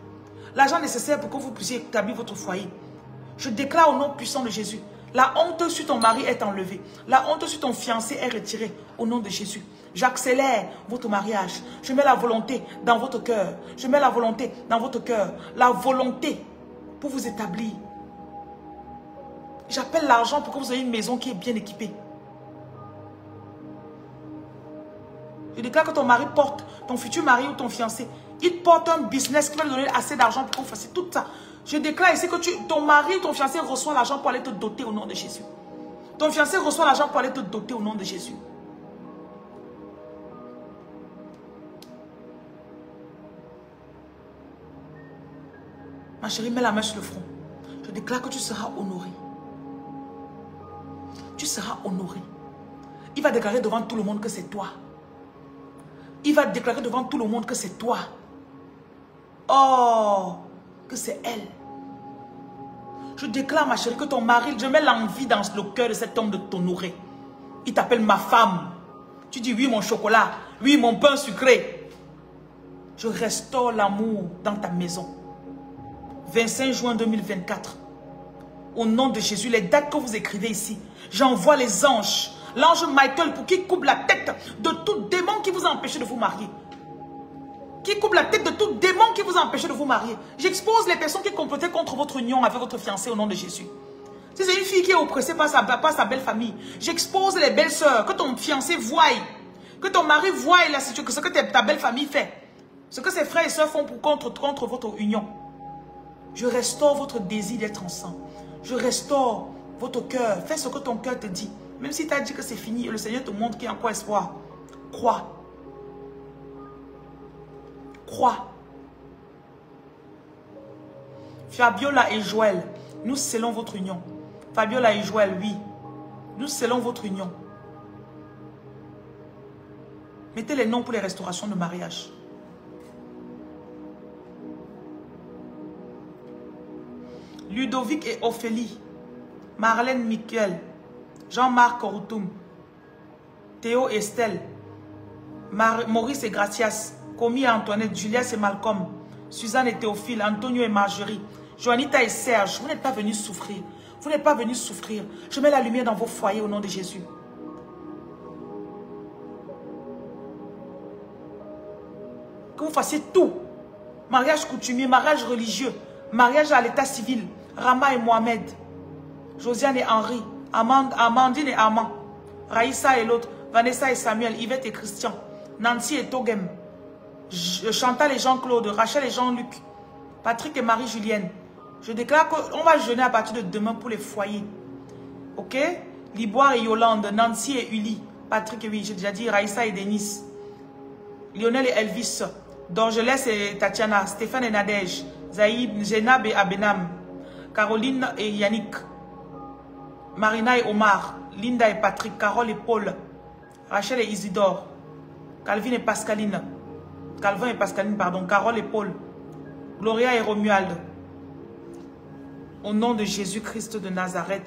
L'argent nécessaire pour que vous puissiez établir votre foyer. Je déclare au nom puissant de Jésus. La honte sur ton mari est enlevée. La honte sur ton fiancé est retirée au nom de Jésus. J'accélère votre mariage. Je mets la volonté dans votre cœur. Je mets la volonté dans votre cœur. La volonté pour vous établir. J'appelle l'argent pour que vous ayez une maison qui est bien équipée. Je déclare que ton mari porte, ton futur mari ou ton fiancé, il porte un business qui va lui donner assez d'argent pour qu'on fasse tout ça. Je déclare ici que ton mari ou ton fiancé reçoit l'argent pour aller te doter au nom de Jésus. Ton fiancé reçoit l'argent pour aller te doter au nom de Jésus. Ma chérie, mets la main sur le front. Je déclare que tu seras honoré. Tu seras honoré. Il va déclarer devant tout le monde que c'est toi. Il va déclarer devant tout le monde que c'est toi. Oh, que c'est elle. Je déclare, ma chérie, que ton mari, je mets l'envie dans le cœur de cet homme de t'honorer. Il t'appelle ma femme. Tu dis oui, mon chocolat. Oui, mon pain sucré. Je restaure l'amour dans ta maison. 25 juin 2024. Au nom de Jésus, les dates que vous écrivez ici, j'envoie les anges. L'ange Michael pour qu'il coupe la tête de tout démon qui vous a empêché de vous marier. Qui coupe la tête de tout démon qui vous a empêché de vous marier. J'expose les personnes qui complotaient contre votre union avec votre fiancé au nom de Jésus. Si c'est une fille qui est oppressée par sa belle famille, j'expose les belles sœurs, que ton fiancé voie, que ton mari voie ce que ta belle famille fait. Ce que ses frères et sœurs font contre votre union. Je restaure votre désir d'être ensemble. Je restaure votre cœur. Fais ce que ton cœur te dit. Même si tu as dit que c'est fini, le Seigneur te montre qu'il y a encore espoir. Crois. Crois. Fabiola et Joël, nous scellons votre union. Fabiola et Joël, oui. Nous scellons votre union. Mettez les noms pour les restaurations de mariage. Ludovic et Ophélie, Marlène Miquel, Jean-Marc Koroutoum, Théo et Estelle, Maurice et Gracias, Comi et Antoinette, Juliette et Malcolm, Suzanne et Théophile, Antonio et Marjorie, Joanita et Serge. Vous n'êtes pas venus souffrir. Vous n'êtes pas venus souffrir. Je mets la lumière dans vos foyers au nom de Jésus. Que vous fassiez tout. Mariage coutumier, mariage religieux, mariage à l'état civil. Rama et Mohamed, Josiane et Henri, Amandine et Armand, Raïssa et l'autre, Vanessa et Samuel, Yvette et Christian, Nancy et Togem, Chantal et Jean-Claude, Rachel et Jean-Luc, Patrick et Marie-Julienne. Je déclare qu'on va jeûner à partir de demain pour les foyers. Ok? Liboire et Yolande, Nancy et Uli, Patrick et oui, j'ai déjà dit, Raïssa et Denis, Lionel et Elvis, Dorgelès et Tatiana, Stéphane et Nadège, Zaïb, Zénab et Abenam, Caroline et Yannick, Marina et Omar, Linda et Patrick, Carole et Paul, Rachel et Isidore, Calvin et Pascaline, Carole et Paul, Gloria et Romuald. Au nom de Jésus-Christ de Nazareth,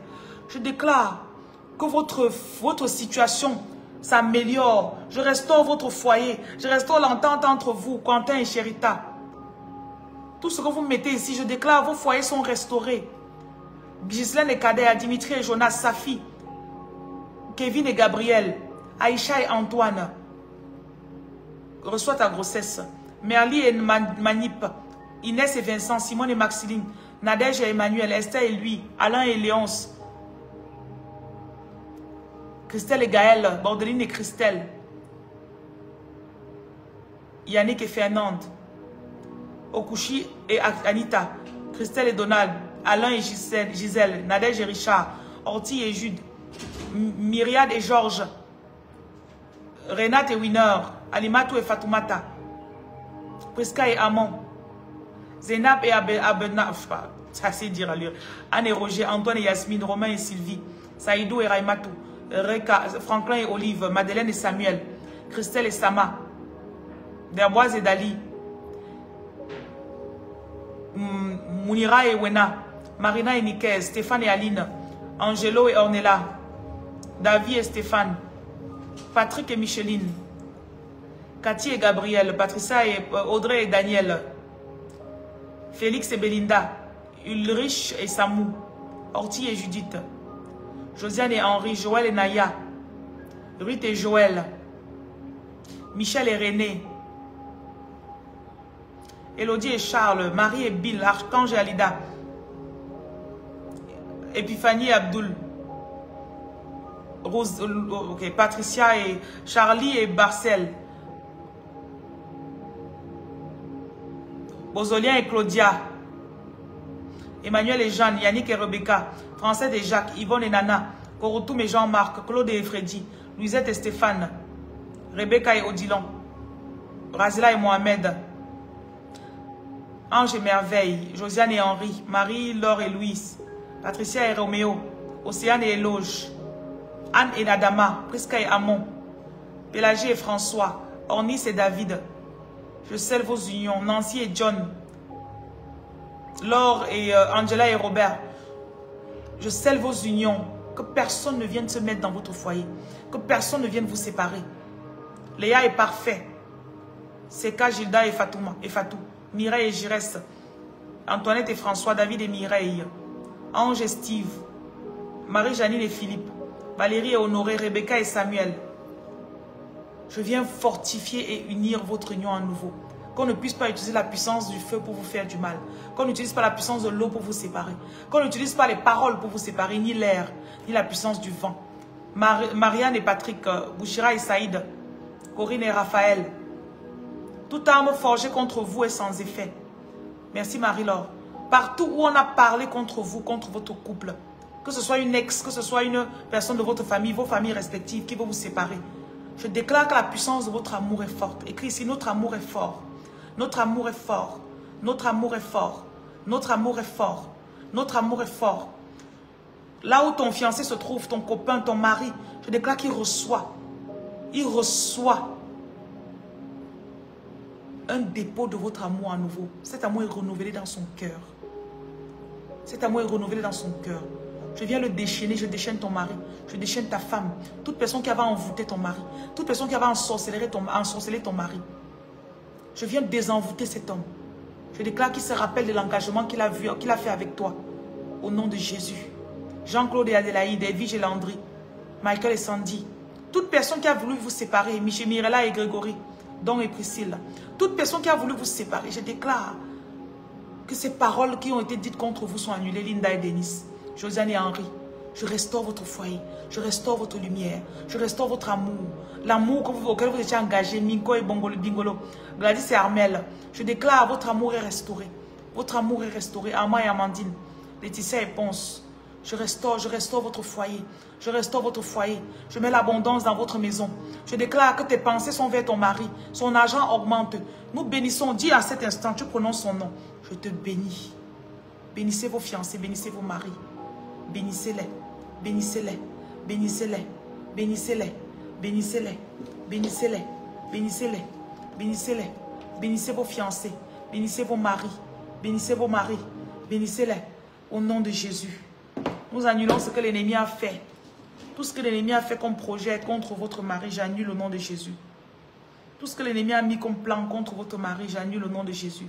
je déclare que votre situation s'améliore. Je restaure votre foyer. Je restaure l'entente entre vous, Quentin et Chérita. Tout ce que vous mettez ici, je déclare, vos foyers sont restaurés. Ghislaine et Kader, Dimitri et Jonas, Safi, Kevin et Gabriel, Aïcha et Antoine. Reçois ta grossesse. Merly et Manip, Inès et Vincent, Simone et Maxiline, Nadège et Emmanuel, Esther et lui, Alain et Léonce, Christelle et Gaëlle, Bordeline et Christelle, Yannick et Fernande, Okushi et Anita, Christelle et Donald, Alain et Gisèle, Nadège et Richard, Orti et Jude, Myriade et Georges, Renate et Winner, Alimatou et Fatoumata, Priska et Amon, Zénab et Abena, ça c'est dire à lui, Anne et Roger, Antoine et Yasmine, Romain et Sylvie, Saïdou et Raimatou, Franklin et Olive, Madeleine et Samuel, Christelle et Sama, Derboise et Dali, Mounira et Wena, Marina et Nicaise, Stéphane et Aline, Angelo et Ornella, David et Stéphane, Patrick et Micheline, Cathy et Gabriel, Patricia et Audrey et Daniel, Félix et Belinda, Ulrich et Samou, Orti et Judith, Josiane et Henri, Joël et Naya, Ruth et Joël, Michel et René, Elodie et Charles, Marie et Bill, Archange et Alida, Epiphanie et Abdoul, Rose, okay, Patricia et Charlie et Barcel, Bozolien et Claudia, Emmanuel et Jeanne, Yannick et Rebecca, Français et Jacques, Yvonne et Nana, Korotoum et Jean-Marc, Claude et Freddy, Louisette et Stéphane, Rebecca et Odilon, Razila et Mohamed, Ange et Merveille, Josiane et Henri, Marie, Laure et Louise, Patricia et Roméo, Océane et Éloge, Anne et Nadama, Prisca et Amon, Pélagie et François, Ornis et David. Je scelle vos unions, Nancy et John, Laure et Angela et Robert. Je scelle vos unions. Que personne ne vienne se mettre dans votre foyer. Que personne ne vienne vous séparer. Léa est parfait. Seka, Gilda et Fatouma et Fatou. Mireille et Giresse. Antoinette et François, David et Mireille. Ange et Steve. Marie-Janine et Philippe. Valérie et Honoré, Rebecca et Samuel. Je viens fortifier et unir votre union à nouveau. Qu'on ne puisse pas utiliser la puissance du feu pour vous faire du mal. Qu'on n'utilise pas la puissance de l'eau pour vous séparer. Qu'on n'utilise pas les paroles pour vous séparer, ni l'air, ni la puissance du vent. Marianne et Patrick, Bouchira et Saïd, Corinne et Raphaël. Toute arme forgée contre vous est sans effet. Merci Marie-Laure. Partout où on a parlé contre vous, contre votre couple, que ce soit une ex, que ce soit une personne de votre famille, vos familles respectives qui vont vous séparer, je déclare que la puissance de votre amour est forte. Écrit ici, notre amour est fort. Notre amour est fort. Notre amour est fort. Notre amour est fort. Notre amour est fort. Là où ton fiancé se trouve, ton copain, ton mari, je déclare qu'il reçoit. Il reçoit un dépôt de votre amour à nouveau. Cet amour est renouvelé dans son cœur. Cet amour est renouvelé dans son cœur. Je viens le déchaîner, je déchaîne ton mari, je déchaîne ta femme. Toute personne qui avait envoûté ton mari, toute personne qui avait ensorcelé ton mari. Je viens désenvoûter cet homme. Je déclare qu'il se rappelle de l'engagement qu'il a fait avec toi. Au nom de Jésus. Jean-Claude et Adélaïde, Evige et Landry, Michael et Sandy. Toute personne qui a voulu vous séparer, Mirella et Grégory, Don et Priscille. Toute personne qui a voulu vous séparer, je déclare que ces paroles qui ont été dites contre vous sont annulées. Linda et Denis, Josiane et Henri. Je restaure votre foyer. Je restaure votre lumière. Je restaure votre amour. L'amour auquel vous étiez engagé. Minko et Bingolo. Gladys et Armel. Je déclare votre amour est restauré. Votre amour est restauré. Armand et Amandine. Laetitia et Ponce. Je restaure votre foyer. Je restaure votre foyer. Je mets l'abondance dans votre maison. Je déclare que tes pensées sont vers ton mari. Son argent augmente. Nous bénissons. Dis à cet instant, tu prononces son nom. Je te bénis. Bénissez vos fiancés. Bénissez vos maris. Bénissez-les. Bénissez-les. Bénissez-les. Bénissez-les. Bénissez-les. Bénissez-les. Bénissez-les. Bénissez-les. Bénissez vos fiancés. Bénissez vos maris. Bénissez vos maris. Bénissez-les. Au nom de Jésus. Nous annulons ce que l'ennemi a fait. Tout ce que l'ennemi a fait comme projet contre votre mari, j'annule au nom de Jésus. Tout ce que l'ennemi a mis comme plan contre votre mari, j'annule au nom de Jésus.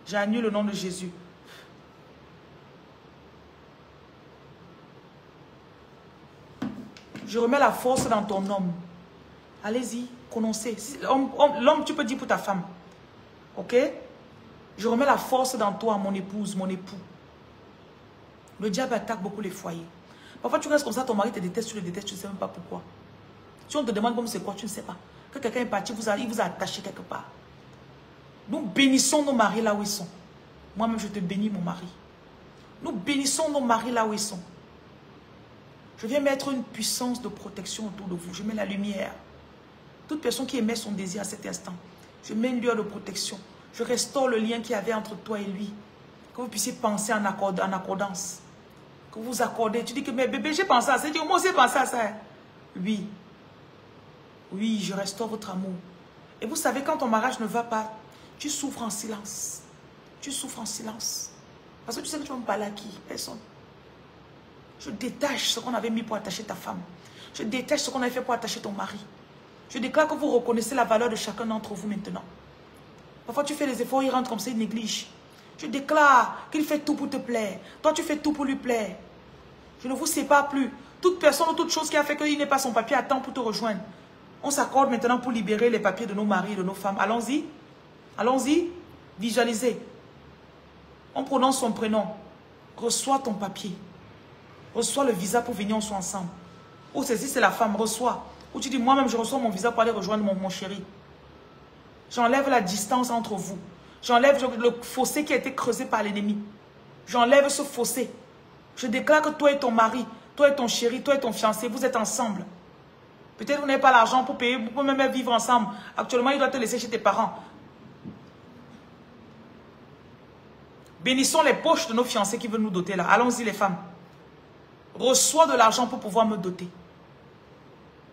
J'annule au nom de Jésus. Je remets la force dans ton homme. Allez-y, prononcez. L'homme, tu peux dire pour ta femme. Ok? Je remets la force dans toi, mon épouse, mon époux. Le diable attaque beaucoup les foyers. Parfois, tu restes comme ça, ton mari te déteste, tu le détestes, tu ne sais même pas pourquoi. Si on te demande comme c'est quoi, tu ne sais pas. Que quelqu'un est parti, il vous a attaché quelque part. Nous bénissons nos maris là où ils sont. Moi-même, je te bénis, mon mari. Nous bénissons nos maris là où ils sont. Je viens mettre une puissance de protection autour de vous. Je mets la lumière. Toute personne qui émet son désir à cet instant, je mets une lueur de protection. Je restaure le lien qu'il y avait entre toi et lui. Que vous puissiez penser en accordance. Que vous vous accordez. Tu dis que, mais bébé, j'ai pensé à ça. Tu dis, moi aussi, j'ai pensé à ça. Oui. Oui, je restaure votre amour. Et vous savez, quand ton mariage ne va pas, tu souffres en silence. Tu souffres en silence. Parce que tu sais que tu vas me parler à qui? Personne. Je détache ce qu'on avait mis pour attacher ta femme. Je détache ce qu'on avait fait pour attacher ton mari. Je déclare que vous reconnaissez la valeur de chacun d'entre vous maintenant. Parfois tu fais des efforts, il rentre comme ça, il néglige. Je déclare qu'il fait tout pour te plaire. Toi tu fais tout pour lui plaire. Je ne vous sépare plus. Toute personne ou toute chose qui a fait qu'il n'ait pas son papier attend pour te rejoindre. On s'accorde maintenant pour libérer les papiers de nos maris et de nos femmes. Allons-y. Allons-y. Visualisez. On prononce son prénom. Reçois ton papier. Reçois le visa pour venir, on soit ensemble. Ou si c'est la femme, reçois. Ou tu dis, moi-même, je reçois mon visa pour aller rejoindre mon chéri. J'enlève la distance entre vous. J'enlève le fossé qui a été creusé par l'ennemi. J'enlève ce fossé. Je déclare que toi et ton mari, toi et ton chéri, toi et ton fiancé, vous êtes ensemble. Peut-être que vous n'avez pas l'argent pour payer, pour même vivre ensemble. Actuellement, il doit te laisser chez tes parents. Bénissons les poches de nos fiancés qui veulent nous doter là. Allons-y les femmes. Reçois de l'argent pour pouvoir me doter.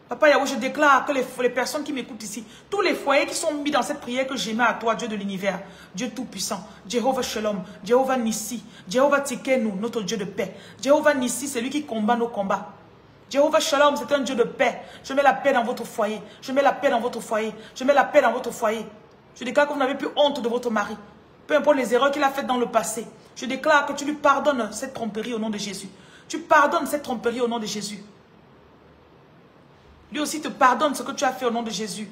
Papa Yahweh, je déclare que les personnes qui m'écoutent ici, tous les foyers qui sont mis dans cette prière que j'émets à toi, Dieu de l'univers, Dieu Tout-Puissant, Jéhovah Shalom, Jéhovah Nissi, Jéhovah Tikenu, notre Dieu de paix. Jéhovah Nissi, c'est lui qui combat nos combats. Jéhovah Shalom, c'est un Dieu de paix. Je mets la paix dans votre foyer. Je mets la paix dans votre foyer. Je mets la paix dans votre foyer. Je déclare que vous n'avez plus honte de votre mari. Peu importe les erreurs qu'il a faites dans le passé. Je déclare que tu lui pardonnes cette tromperie au nom de Jésus. Tu pardonnes cette tromperie au nom de Jésus. Lui aussi te pardonne ce que tu as fait au nom de Jésus.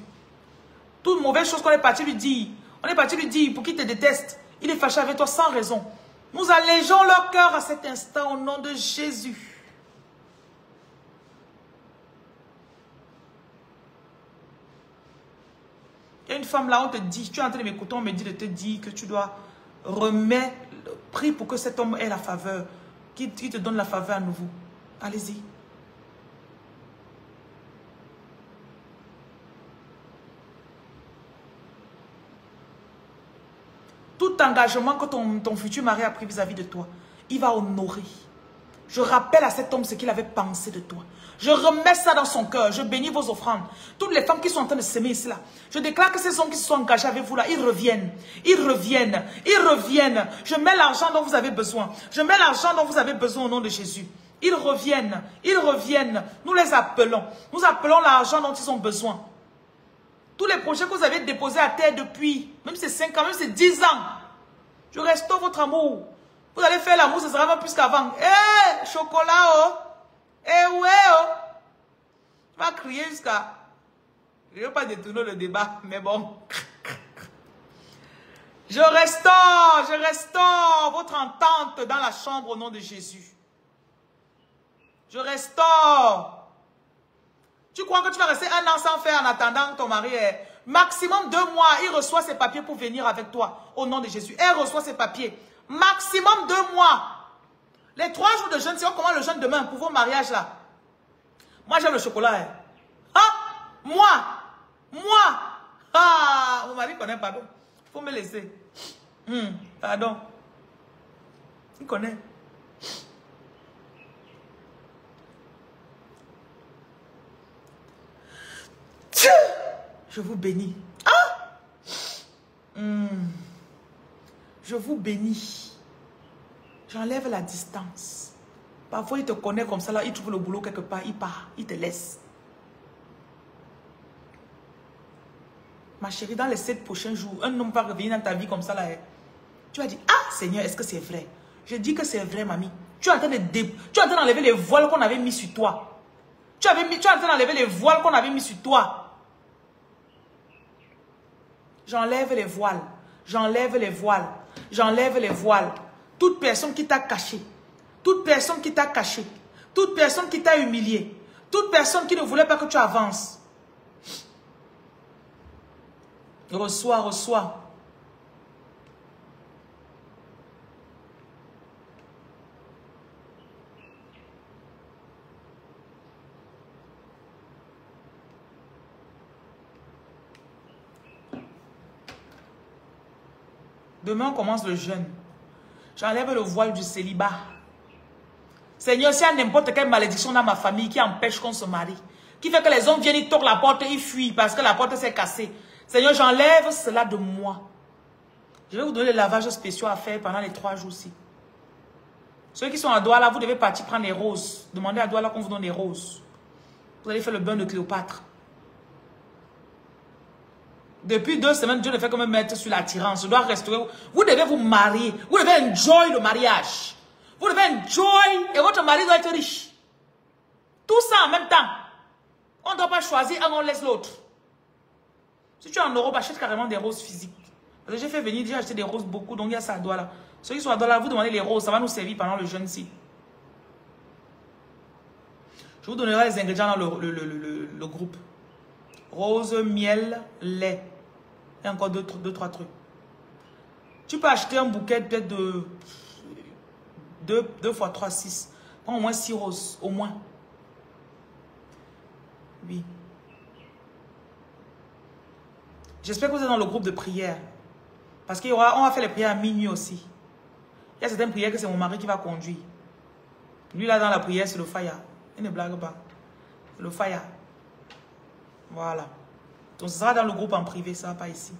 Toute mauvaise chose qu'on est parti lui dire. On est parti lui dire pour qu'il te déteste. Il est fâché avec toi sans raison. Nous allégeons leur cœur à cet instant au nom de Jésus. Il y a une femme là, on te dit, tu es en train de m'écouter, on me dit de te dire que tu dois remettre, prie pour que cet homme ait la faveur, qu'il te donne la faveur à nouveau. Allez-y. Tout engagement que ton futur mari a pris vis-à-vis de toi, il va honorer. Je rappelle à cet homme ce qu'il avait pensé de toi. Je remets ça dans son cœur. Je bénis vos offrandes. Toutes les femmes qui sont en train de s'aimer ici là. Je déclare que ces hommes qui se sont engagés avec vous là, ils reviennent. Ils reviennent. Ils reviennent. Je mets l'argent dont vous avez besoin. Je mets l'argent dont vous avez besoin au nom de Jésus. Ils reviennent. Ils reviennent. Nous les appelons. Nous appelons l'argent dont ils ont besoin. Tous les projets que vous avez déposés à terre depuis, même c'est 5 ans, même c'est 10 ans. Je restaure votre amour. Vous allez faire l'amour, ce sera même plus qu'avant. Eh, chocolat, oh. Eh, ouais, oh. Tu vas crier jusqu'à... Je ne veux pas détourner le débat, mais bon. Je restaure votre entente dans la chambre au nom de Jésus. Je restaure. Tu crois que tu vas rester 1 an sans faire en attendant que ton mari est... Maximum 2 mois, il reçoit ses papiers pour venir avec toi au nom de Jésus. Elle reçoit ses papiers. Maximum 2 mois. Les 3 jours de jeûne, c'est comment le jeûne demain pour vos mariages là. Moi j'aime le chocolat. Hein. Ah, moi. Ah, mon mari connaît, pardon. Faut me laisser. Pardon. Il connaît. Je vous bénis. Ah! Je vous bénis. J'enlève la distance. Parfois, il te connaît comme ça, là, il trouve le boulot quelque part, il part, il te laisse. Ma chérie, dans les 7 prochains jours, un homme va revenir dans ta vie comme ça, là. Tu vas dire, ah, Seigneur, est-ce que c'est vrai? Je dis que c'est vrai, mamie. Tu es en train d'enlever les voiles qu'on avait mis sur toi. Tu es en train d'enlever les voiles qu'on avait mis sur toi. J'enlève les voiles. J'enlève les voiles. J'enlève les voiles. Toute personne qui t'a caché. Toute personne qui t'a caché. Toute personne qui t'a humilié. Toute personne qui ne voulait pas que tu avances. Reçois, reçois. Demain, on commence le jeûne. J'enlève le voile du célibat. Seigneur, s'il y a n'importe quelle malédiction dans ma famille qui empêche qu'on se marie, qui fait que les hommes viennent, ils toquent la porte et ils fuient parce que la porte s'est cassée. Seigneur, j'enlève cela de moi. Je vais vous donner les lavages spéciaux à faire pendant les 3 jours-ci. Ceux qui sont à Douala, vous devez partir prendre les roses. Demandez à Douala qu'on vous donne les roses. Vous allez faire le bain de Cléopâtre. Depuis 2 semaines, Dieu ne fait que me mettre sur l'attirance. Je dois restaurer. Vous devez vous marier. Vous devez enjoy le mariage. Vous devez enjoy et votre mari doit être riche. Tout ça en même temps. On ne doit pas choisir un, on laisse l'autre. Si tu es en Europe, achète carrément des roses physiques. Parce que j'ai fait venir, j'ai acheté des roses beaucoup, donc il y a ça à Douala. Ceux qui sont à Douala, vous demandez les roses, ça va nous servir pendant le jeûne-ci. Je vous donnerai les ingrédients dans le groupe. Rose, miel, lait. Et encore 2-3 trucs. Tu peux acheter un bouquet peut-être de 2 x 3, 6. Prends au moins 6 roses. Au moins. Oui. J'espère que vous êtes dans le groupe de prière. Parce qu'on va faire les prières à minuit aussi. Il y a certaines prières que c'est mon mari qui va conduire. Lui là dans la prière c'est le fire. Il ne blague pas. C'est le fire. Voilà. Donc, ce sera dans le groupe en privé, ça va pas ici.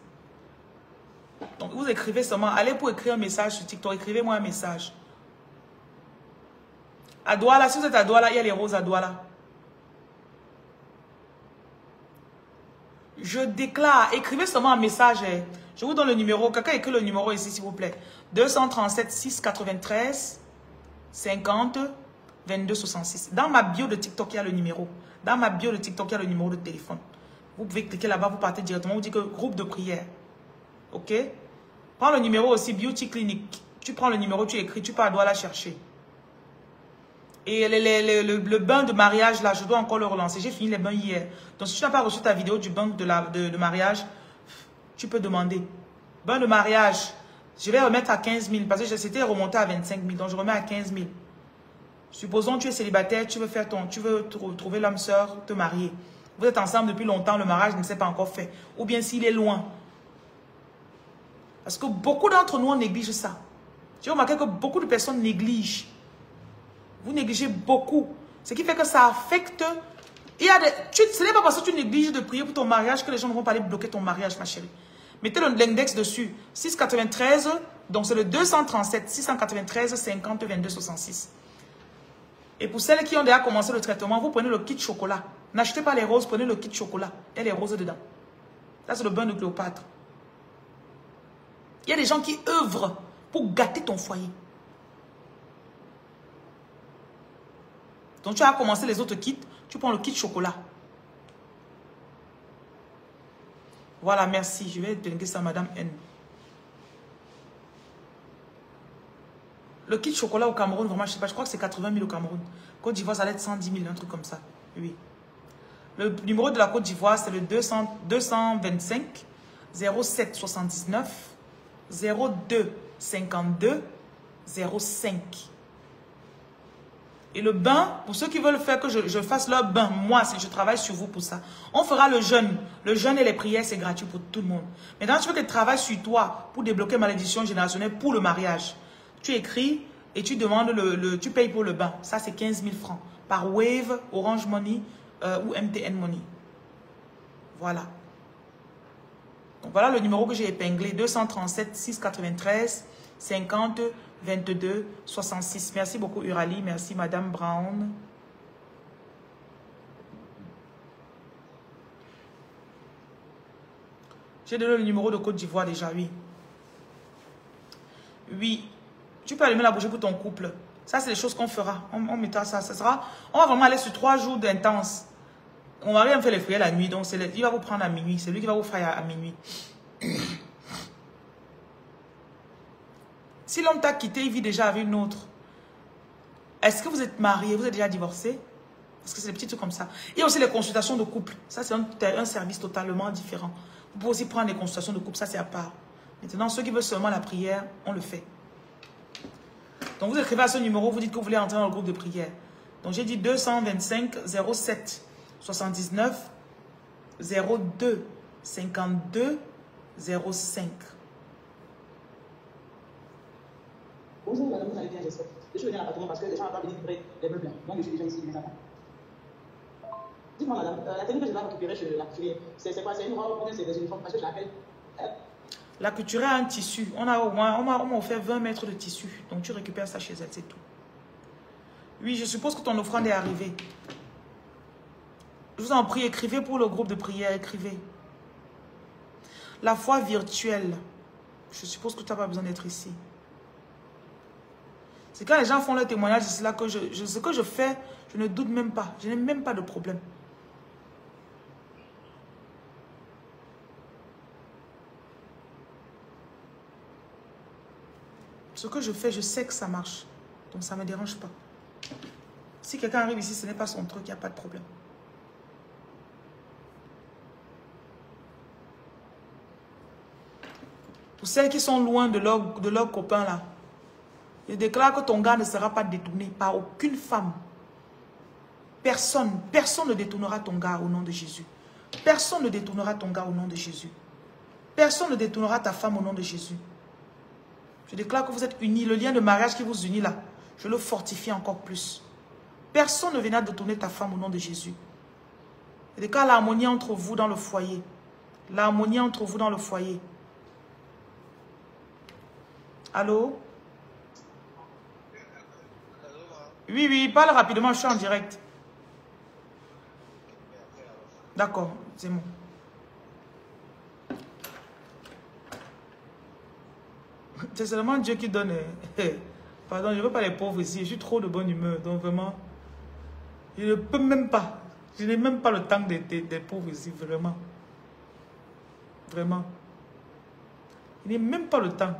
Donc, vous écrivez seulement. Allez pour écrire un message sur TikTok. Écrivez-moi un message. À Douala, si vous êtes à Douala, il y a les roses à Douala. Je déclare. Écrivez seulement un message. Je vous donne le numéro. Quelqu'un écrit le numéro ici, s'il vous plaît. 237 693 50 22 66. Dans ma bio de TikTok, il y a le numéro. Dans ma bio de TikTok, il y a le numéro de téléphone. Vous pouvez cliquer là-bas, vous partez directement. Vous dites que groupe de prière. Ok? Prends le numéro aussi, Beauty Clinic. Tu prends le numéro, tu écris, tu pars, dois la chercher. Et le bain de mariage, là, je dois encore le relancer. J'ai fini les bains hier. Donc, si tu n'as pas reçu ta vidéo du bain de mariage, tu peux demander. Bain de mariage, je vais remettre à 15 000 parce que c'était remonté à 25 000. Donc, je remets à 15 000. Supposons que tu es célibataire, tu veux trouver l'âme sœur, te marier. Vous êtes ensemble depuis longtemps, le mariage ne s'est pas encore fait. Ou bien s'il est loin. Parce que beaucoup d'entre nous, on néglige ça. J'ai remarqué que beaucoup de personnes négligent. Vous négligez beaucoup. Ce qui fait que ça affecte... ce n'est pas parce que tu négliges de prier pour ton mariage que les gens ne vont pas aller bloquer ton mariage, ma chérie. Mettez l'index dessus. 693, donc c'est le 237, 693, 50, 22, 66. Et pour celles qui ont déjà commencé le traitement, vous prenez le kit chocolat. N'achetez pas les roses, prenez le kit chocolat. Il y a les roses dedans. Là, c'est le bain de Cléopâtre. Il y a des gens qui œuvrent pour gâter ton foyer. Donc, tu as commencé les autres kits, tu prends le kit chocolat. Voilà, merci. Je vais donner ça à Madame N. Le kit chocolat au Cameroun, vraiment, je sais pas, je crois que c'est 80 000 au Cameroun. Côte d'Ivoire, ça va être 110 000, un truc comme ça. Oui. Le numéro de la Côte d'Ivoire, c'est le 225 07 79 02 52 05. Et le bain, pour ceux qui veulent faire que je fasse leur bain, moi, je travaille sur vous pour ça. On fera le jeûne. Le jeûne et les prières, c'est gratuit pour tout le monde. Maintenant, tu veux que je travaille sur toi pour débloquer malédiction générationnelle pour le mariage. Tu écris et tu demandes tu payes pour le bain. Ça, c'est 15 000 francs. Par Wave, Orange Money ou MTN Money. Voilà. Donc, voilà le numéro que j'ai épinglé. 237 693 50 22 66. Merci beaucoup, Urali. Merci, Madame Brown. J'ai donné le numéro de Côte d'Ivoire déjà, oui. Oui. Tu peux allumer la bougie pour ton couple. Ça, c'est les choses qu'on fera. On mettra ça. Ça sera, on va vraiment aller sur 3 jours d'intense. On va rien faire les frères la nuit. Donc, il va vous prendre à minuit. C'est lui qui va vous faire à minuit. Si l'homme t'a quitté, il vit déjà avec une autre. Est-ce que vous êtes marié? Vous êtes déjà divorcé? Parce que c'est des petits trucs comme ça. Il y a aussi les consultations de couple. Ça, c'est un service totalement différent. Vous pouvez aussi prendre les consultations de couple. Ça, c'est à part. Maintenant, ceux qui veulent seulement la prière, on le fait. Donc, vous écrivez à ce numéro, vous dites que vous voulez entrer dans le groupe de prière. Donc, j'ai dit 225 07 79 02 52 05. Bonjour, madame, vous allez bien, j'espère. Je suis venu à l'appartement parce que les gens n'ont pas venu livrer les meubles. Donc, je suis déjà ici, mes enfants. Dites-moi, madame, la tenue que je dois récupérer chez la couturière, c'est quoi? C'est une robe ou bien c'est des uniformes? Parce que je l'appelle. La couturière a un tissu. On m'a offert 20 mètres de tissu. Donc, tu récupères ça chez elle, c'est tout. Oui, je suppose que ton offrande est arrivée. Je vous en prie, écrivez pour le groupe de prière, écrivez. La foi virtuelle. Je suppose que tu n'as pas besoin d'être ici. C'est quand les gens font leur témoignage, c'est là que ce que je fais, je ne doute même pas. Je n'ai même pas de problème. Ce que je fais, je sais que ça marche. Donc ça ne me dérange pas. Si quelqu'un arrive ici, ce n'est pas son truc, il n'y a pas de problème. Pour celles qui sont loin de leur copain là, je déclare que ton gars ne sera pas détourné par aucune femme. Personne ne détournera ton gars au nom de Jésus. Personne ne détournera ton gars au nom de Jésus. Personne ne détournera ta femme au nom de Jésus. Je déclare que vous êtes unis. Le lien de mariage qui vous unit là, je le fortifie encore plus. Personne ne viendra détourner ta femme au nom de Jésus. Je déclare l'harmonie entre vous dans le foyer. L'harmonie entre vous dans le foyer. Allô? Oui, oui, parle rapidement, je suis en direct. D'accord, c'est bon. C'est seulement Dieu qui donne. Pardon, je ne veux pas les pauvres ici. Je suis trop de bonne humeur. Donc vraiment, je ne peux même pas. Je n'ai même pas le temps des pauvres ici, vraiment. Vraiment. Je n'ai même pas le temps.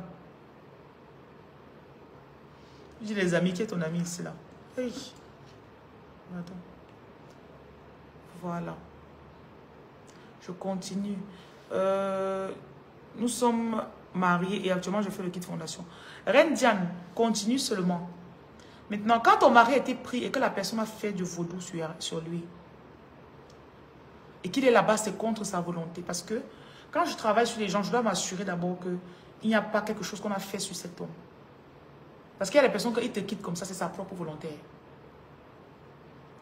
J'ai les amis, qui est ton ami ici là? Hey. Attends. Voilà. Je continue. Nous sommes mariés et actuellement je fais le kit fondation. Reine Diane, continue seulement. Maintenant, quand ton mari a été pris et que la personne a fait du vaudou sur lui, et qu'il est là-bas, c'est contre sa volonté. Parce que quand je travaille sur les gens, je dois m'assurer d'abord il n'y a pas quelque chose qu'on a fait sur cet homme. Parce qu'il y a des personnes, quand il te quitte comme ça, c'est sa propre volonté.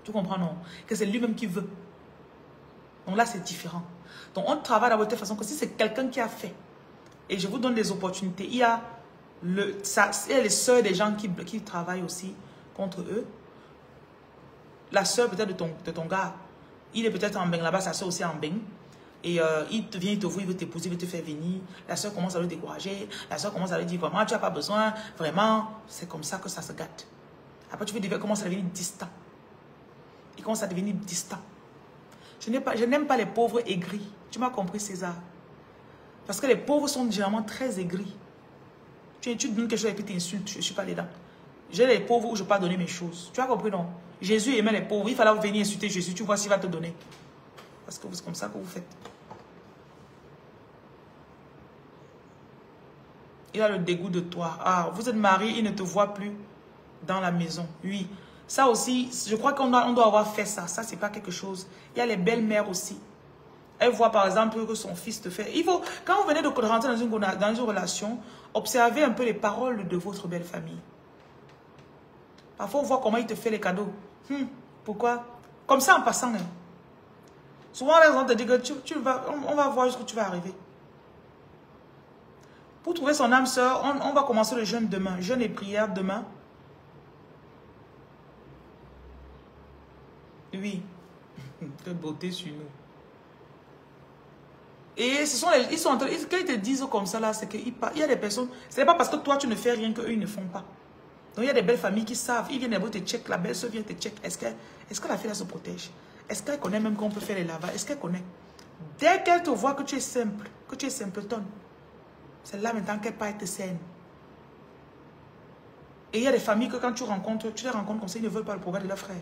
Tu comprends, non? Que c'est lui-même qui veut. Donc là, c'est différent. Donc on travaille de votre façon que si c'est quelqu'un qui a fait, et je vous donne des opportunités, il y a les sœurs des gens qui travaillent aussi contre eux. La sœur peut-être de ton gars, il est peut-être en bain là-bas, sa sœur aussi est en bain. Et il te vient, il te voit, il veut t'épouser, il veut te faire venir. La soeur commence à le décourager. La soeur commence à lui dire, vraiment, tu n'as pas besoin. Vraiment, c'est comme ça que ça se gâte. Après, tu commences à devenir distant. Il commence à devenir distant. Je n'aime pas les pauvres aigris. Tu m'as compris, César? Parce que les pauvres sont généralement très aigris. Tu donnes quelque chose et puis tu insultes. Je ne suis pas dedans. J'ai les pauvres où je ne peux pas donner mes choses. Tu as compris, non? Jésus aimait les pauvres. Il fallait venir insulter Jésus. Tu vois s'il va te donner. Parce que c'est comme ça que vous faites. Il a le dégoût de toi. Ah, vous êtes marié, il ne te voit plus dans la maison. Oui. Ça aussi, je crois qu'on doit avoir fait ça. Ça, c'est pas quelque chose. Il y a les belles-mères aussi. Elles voient par exemple que son fils te fait. Il faut, quand vous venez de rentrer dans une relation, observez un peu les paroles de votre belle famille. Parfois, on voit comment il te fait les cadeaux. Pourquoi? Comme ça en passant. Hein. Souvent, les gens te disent que on va voir jusqu'où tu vas arriver. Pour trouver son âme sœur, on va commencer le jeûne demain. Jeûne et prière demain. Oui. Quelle beauté sur nous. Et ce sont les, quand ils te disent comme ça, là, c'est qu'il y a des personnes, ce n'est pas parce que toi, tu ne fais rien qu'eux, ils ne font pas. Donc, il y a des belles familles qui savent. Ils viennent te check, la belle-sœur vient te check. Est-ce que la fille, là, se protège? Est-ce qu'elle connaît même qu'on peut faire les lavages? Est-ce qu'elle connaît? Dès qu'elle te voit que tu es simple, que tu es simpleton, c'est là maintenant qu'elle peut être saine. Et il y a des familles que quand tu les rencontres comme ça, ils ne veulent pas le progrès de leur frère.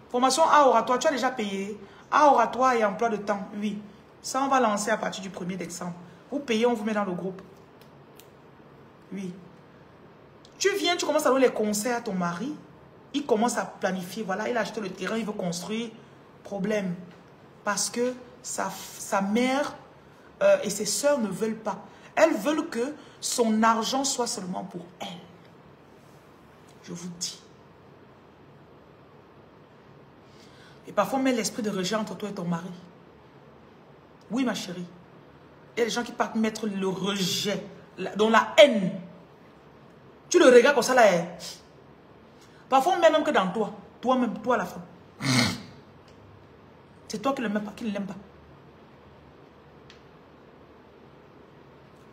Formation à oratoire, tu as déjà payé. À oratoire et emploi de temps, oui. Ça, on va lancer à partir du 1er décembre. Vous payez, on vous met dans le groupe. Oui. Tu viens, tu commences à donner les conseils à ton mari. Il commence à planifier. Voilà, il a acheté le terrain, il veut construire. Problème. Parce que sa mère et ses soeurs ne veulent pas. Elles veulent que son argent soit seulement pour elle. Je vous dis. Et parfois, on met l'esprit de rejet entre toi et ton mari. Oui, ma chérie. Il y a des gens qui partent mettre le rejet, dans la haine. Tu le regardes comme ça, là. Parfois, on met même que dans toi. Toi-même, toi la femme. C'est toi qui ne l'aime pas, qui ne l'aime pas.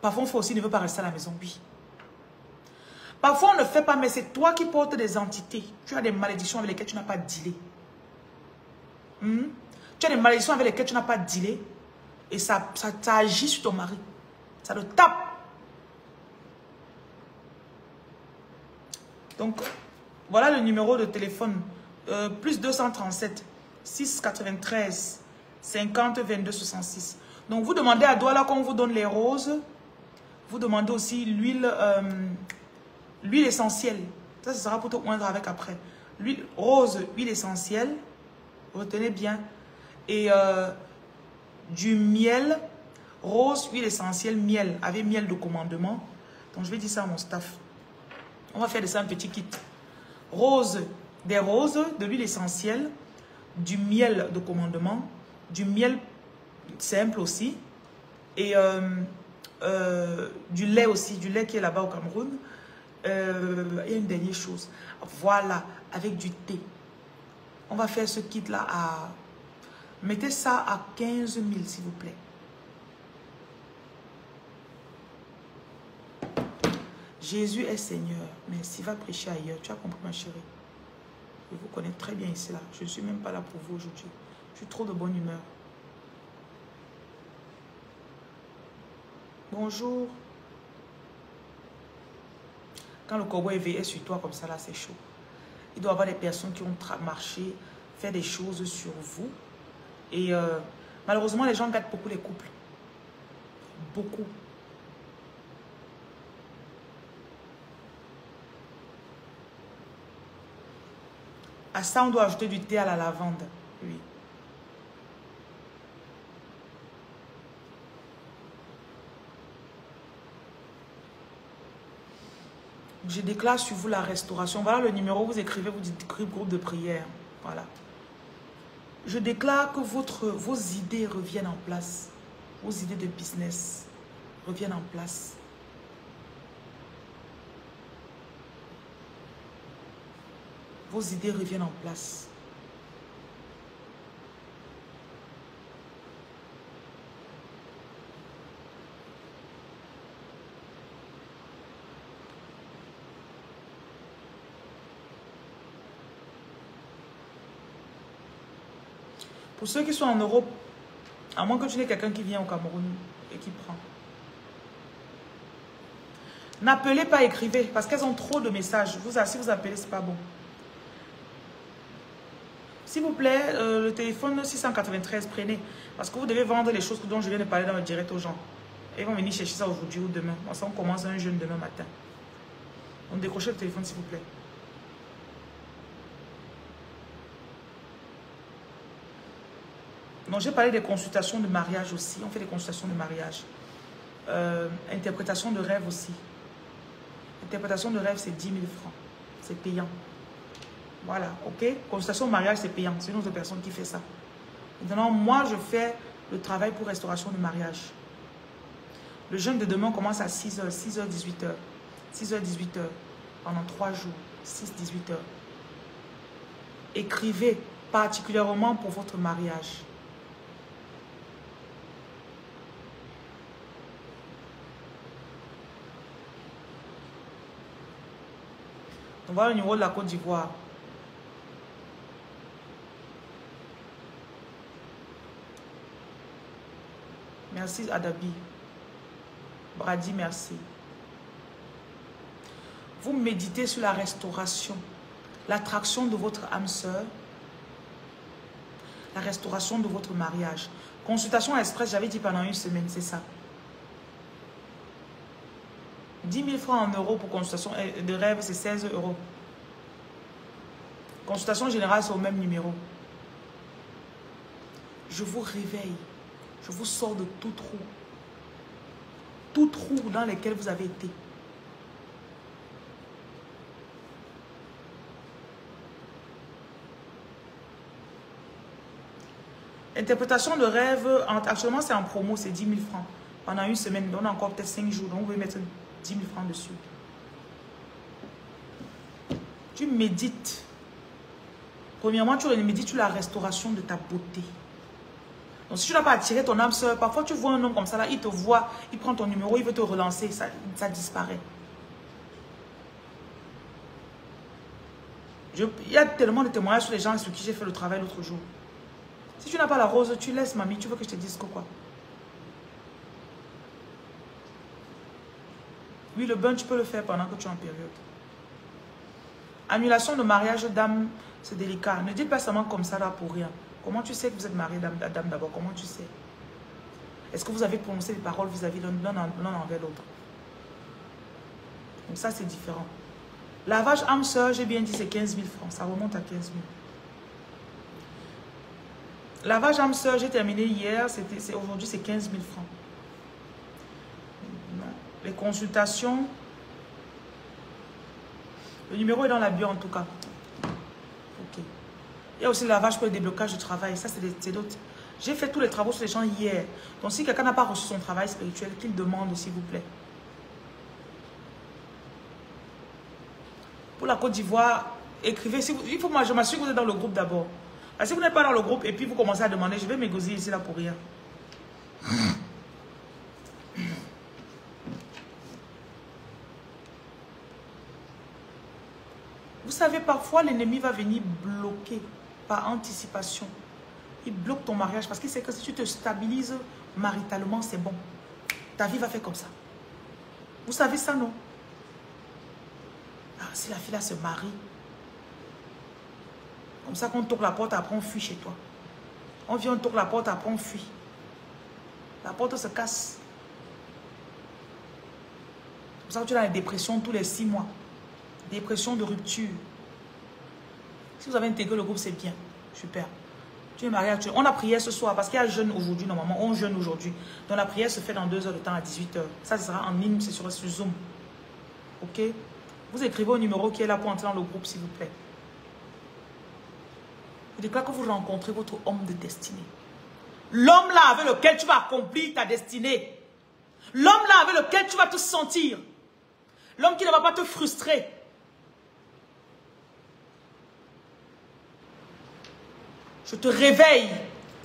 Parfois, on fait aussi, il ne veut pas rester à la maison, oui. Parfois, on ne fait pas, mais c'est toi qui portes des entités. Tu as des malédictions avec lesquelles tu n'as pas dealé. Tu as des malédictions avec lesquelles tu n'as pas dealé. Et ça agit sur ton mari. Ça le tape. Donc, voilà le numéro de téléphone. Plus 237 693 50 22 66. Donc, vous demandez à Douala qu'on vous donne les roses. Vous demandez aussi l'huile essentielle. Ça, ce sera pour te oindre avec après. L'huile rose, huile essentielle. Retenez bien. Et du miel, rose, huile essentielle, miel, avec miel de commandement. Donc, je vais dire ça à mon staff. On va faire de ça un petit kit. Rose, des roses, de l'huile essentielle, du miel de commandement, du miel simple aussi, et du lait aussi, du lait qui est là-bas au Cameroun. Et une dernière chose. Voilà, avec du thé. On va faire ce kit-là à... Mettez ça à 15 000, s'il vous plaît. Jésus est Seigneur. Mais s'il va prêcher ailleurs, tu as compris, ma chérie. Je vous connais très bien ici, là. Je ne suis même pas là pour vous aujourd'hui. Je suis trop de bonne humeur. Bonjour. Quand le cowboy est veillé sur toi comme ça, là, c'est chaud. Il doit y avoir des personnes qui ont marché, fait des choses sur vous. Et malheureusement, les gens gâtent beaucoup les couples. Beaucoup. À ça, on doit ajouter du thé à la lavande. Oui. Je déclare sur vous la restauration. Voilà le numéro, vous écrivez, vous dites groupe de prière. Voilà. Je déclare que vos idées reviennent en place. Vos idées de business reviennent en place. Vos idées reviennent en place. Pour ceux qui sont en Europe, à moins que tu n'aies quelqu'un qui vient au Cameroun et qui prend. N'appelez pas, écrivez, parce qu'elles ont trop de messages. Si vous appelez, c'est pas bon. S'il vous plaît, le téléphone 693, prenez. Parce que vous devez vendre les choses dont je viens de parler dans le direct aux gens. Et ils vont venir chercher ça aujourd'hui ou demain. On commence un jeûne demain matin. Donc décrochez le téléphone, s'il vous plaît. Donc j'ai parlé des consultations de mariage aussi. On fait des consultations de mariage. Interprétation de rêve aussi. Interprétation de rêve, c'est 10 000 francs. C'est payant. Voilà, ok? Consultation de mariage, c'est payant. C'est une autre personne qui fait ça. Maintenant, moi, je fais le travail pour restauration de mariage. Le jeûne de demain commence à 6h, 6h, 18h. 6h, 18h. Pendant 3 jours. 6, 18h. Écrivez particulièrement pour votre mariage. On va au niveau de la Côte d'Ivoire. Merci Adabi. Brady, merci. Vous méditez sur la restauration, l'attraction de votre âme sœur, la restauration de votre mariage. Consultation express, j'avais dit pendant 1 semaine, c'est ça. 10 000 francs en euros pour consultation de rêve, c'est 16 euros. Consultation générale, c'est au même numéro. Je vous réveille. Je vous sors de tout trou. Tout trou dans lequel vous avez été. Interprétation de rêve, actuellement c'est en promo, c'est 10 000 francs. Pendant 1 semaine, on a encore peut-être 5 jours, donc vous pouvez mettre 10 000 francs dessus. Tu médites. Premièrement, tu médites sur la restauration de ta beauté. Donc si tu n'as pas attiré ton âme sœur, parfois tu vois un homme comme ça, là, il te voit, il prend ton numéro, il veut te relancer, ça disparaît. Il y a tellement de témoignages sur les gens sur qui j'ai fait le travail l'autre jour. Si tu n'as pas la rose, tu laisses, mamie, tu veux que je te dise quoi? Oui, le bain, tu peux le faire pendant que tu es en période. Annulation de mariage, dame, c'est délicat. Ne dites pas seulement comme ça là pour rien. Comment tu sais que vous êtes mariée, dame d'abord? Comment tu sais? Est-ce que vous avez prononcé des paroles vis-à-vis l'un envers l'autre? Donc ça, c'est différent. Lavage âme sœur, j'ai bien dit, c'est 15 000 francs. Ça remonte à 15 000. Lavage âme sœur, j'ai terminé hier. Aujourd'hui, c'est 15 000 francs. Non. Les consultations. Le numéro est dans la bio en tout cas. Ok. Il y a aussi le lavage pour le déblocage du travail. Ça, c'est d'autres. J'ai fait tous les travaux sur les gens hier. Donc, si quelqu'un n'a pas reçu son travail spirituel, qu'il demande, s'il vous plaît. Pour la Côte d'Ivoire, écrivez. Il faut que je m'assure que vous êtes dans le groupe d'abord. Si vous n'êtes pas dans le groupe et puis vous commencez à demander, je vais m'égosiller ici là pour rien. Vous savez, parfois l'ennemi va venir bloquer par anticipation. Il bloque ton mariage parce qu'il sait que si tu te stabilises maritalement, c'est bon. Ta vie va faire comme ça. Vous savez ça, non? Ah, si la fille là se marie, comme ça qu'on toque la porte, après on fuit chez toi. On vient, on toque la porte, après on fuit. La porte se casse. C'est pour ça que tu as la dépression tous les 6 mois. Dépression de rupture. Si vous avez intégré le groupe, c'est bien. Super. Tu es marié. On a prié ce soir parce qu'il y a jeûne aujourd'hui. Normalement, on jeûne aujourd'hui. Donc la prière se fait dans 2 heures de temps à 18 h. Ça sera en ligne, c'est sur Zoom. Ok? Vous écrivez au numéro qui est là pour entrer dans le groupe, s'il vous plaît. Je déclare que vous rencontrez votre homme de destinée. L'homme là avec lequel tu vas accomplir ta destinée. L'homme là avec lequel tu vas te sentir. L'homme qui ne va pas te frustrer. Je te réveille.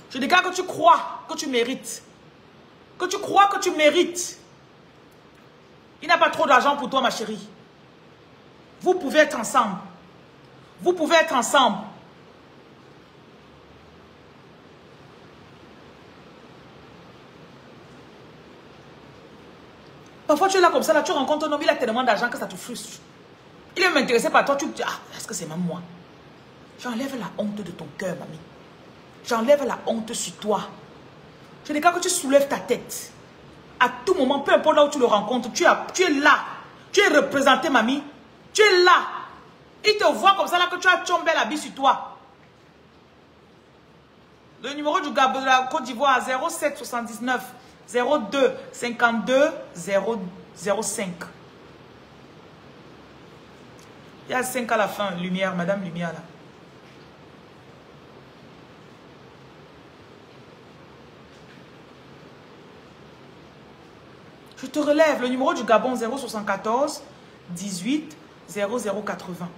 Je déclare que tu crois que tu mérites. Que tu crois que tu mérites. Il n'a pas trop d'argent pour toi, ma chérie. Vous pouvez être ensemble. Vous pouvez être ensemble. Parfois, tu es là comme ça, là, tu rencontres un homme, il a tellement d'argent que ça te frustre. Il est même intéressé par toi, tu te dis, ah, est-ce que c'est même moi? J'enlève la honte de ton cœur, mamie. J'enlève la honte sur toi. Je déclare que tu soulèves ta tête. À tout moment, peu importe là où tu le rencontres, tu es là. Tu es représenté, mamie. Tu es là. Il te voit comme ça, là, que tu as tombé la bille sur toi. Le numéro du Gabon de la Côte d'Ivoire, 07 79 02 52 005. Il y a 5 à la fin, lumière, madame lumière, là. Je te relève, le numéro du Gabon 074 18 0080.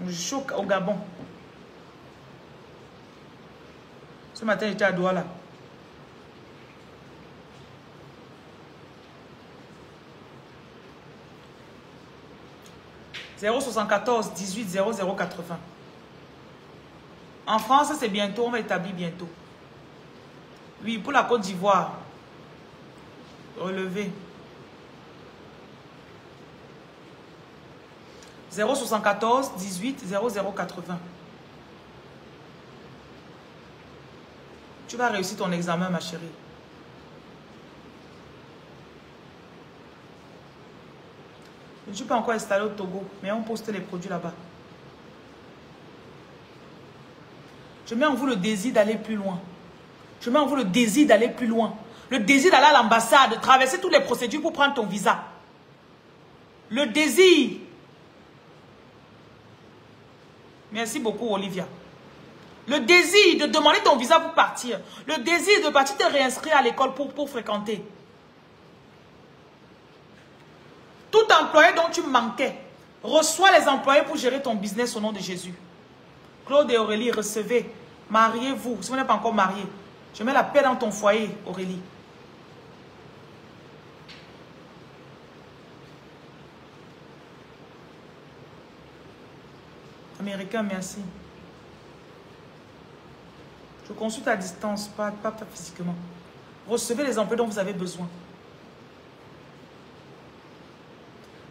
Je suis au Gabon. Ce matin, j'étais à Douala. « 074 18 0080. En France, c'est bientôt, on va établir bientôt. Oui, pour la Côte d'Ivoire. Relevé. 074 18 0080. Tu vas réussir ton examen, ma chérie. Je ne suis pas encore installée au Togo, mais on poste les produits là-bas. Je mets en vous le désir d'aller plus loin. Je mets en vous le désir d'aller plus loin. Le désir d'aller à l'ambassade, de traverser toutes les procédures pour prendre ton visa. Le désir. Merci beaucoup, Olivia. Le désir de demander ton visa pour partir. Le désir de partir te réinscrire à l'école pour fréquenter. Tout employé dont tu manquais, reçois les employés pour gérer ton business au nom de Jésus. Claude et Aurélie, recevez. Mariez-vous. Si vous n'êtes pas encore marié, je mets la paix dans ton foyer, Aurélie. Américain, merci. Je consulte à distance, pas physiquement. Recevez les emplois dont vous avez besoin.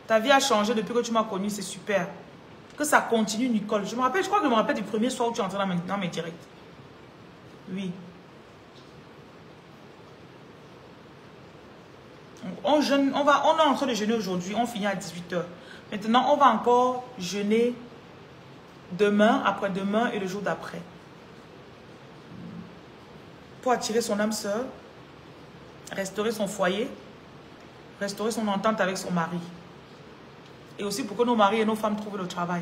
Ta vie a changé depuis que tu m'as connu, c'est super. Que ça continue, Nicole. Je crois que je me rappelle du premier soir où tu es entré dans mes directs. Oui. On est en train de jeûner aujourd'hui, on finit à 18 h. Maintenant, on va encore jeûner demain, après-demain et le jour d'après. Pour attirer son âme sœur, restaurer son foyer, restaurer son entente avec son mari. Et aussi pour que nos maris et nos femmes trouvent le travail.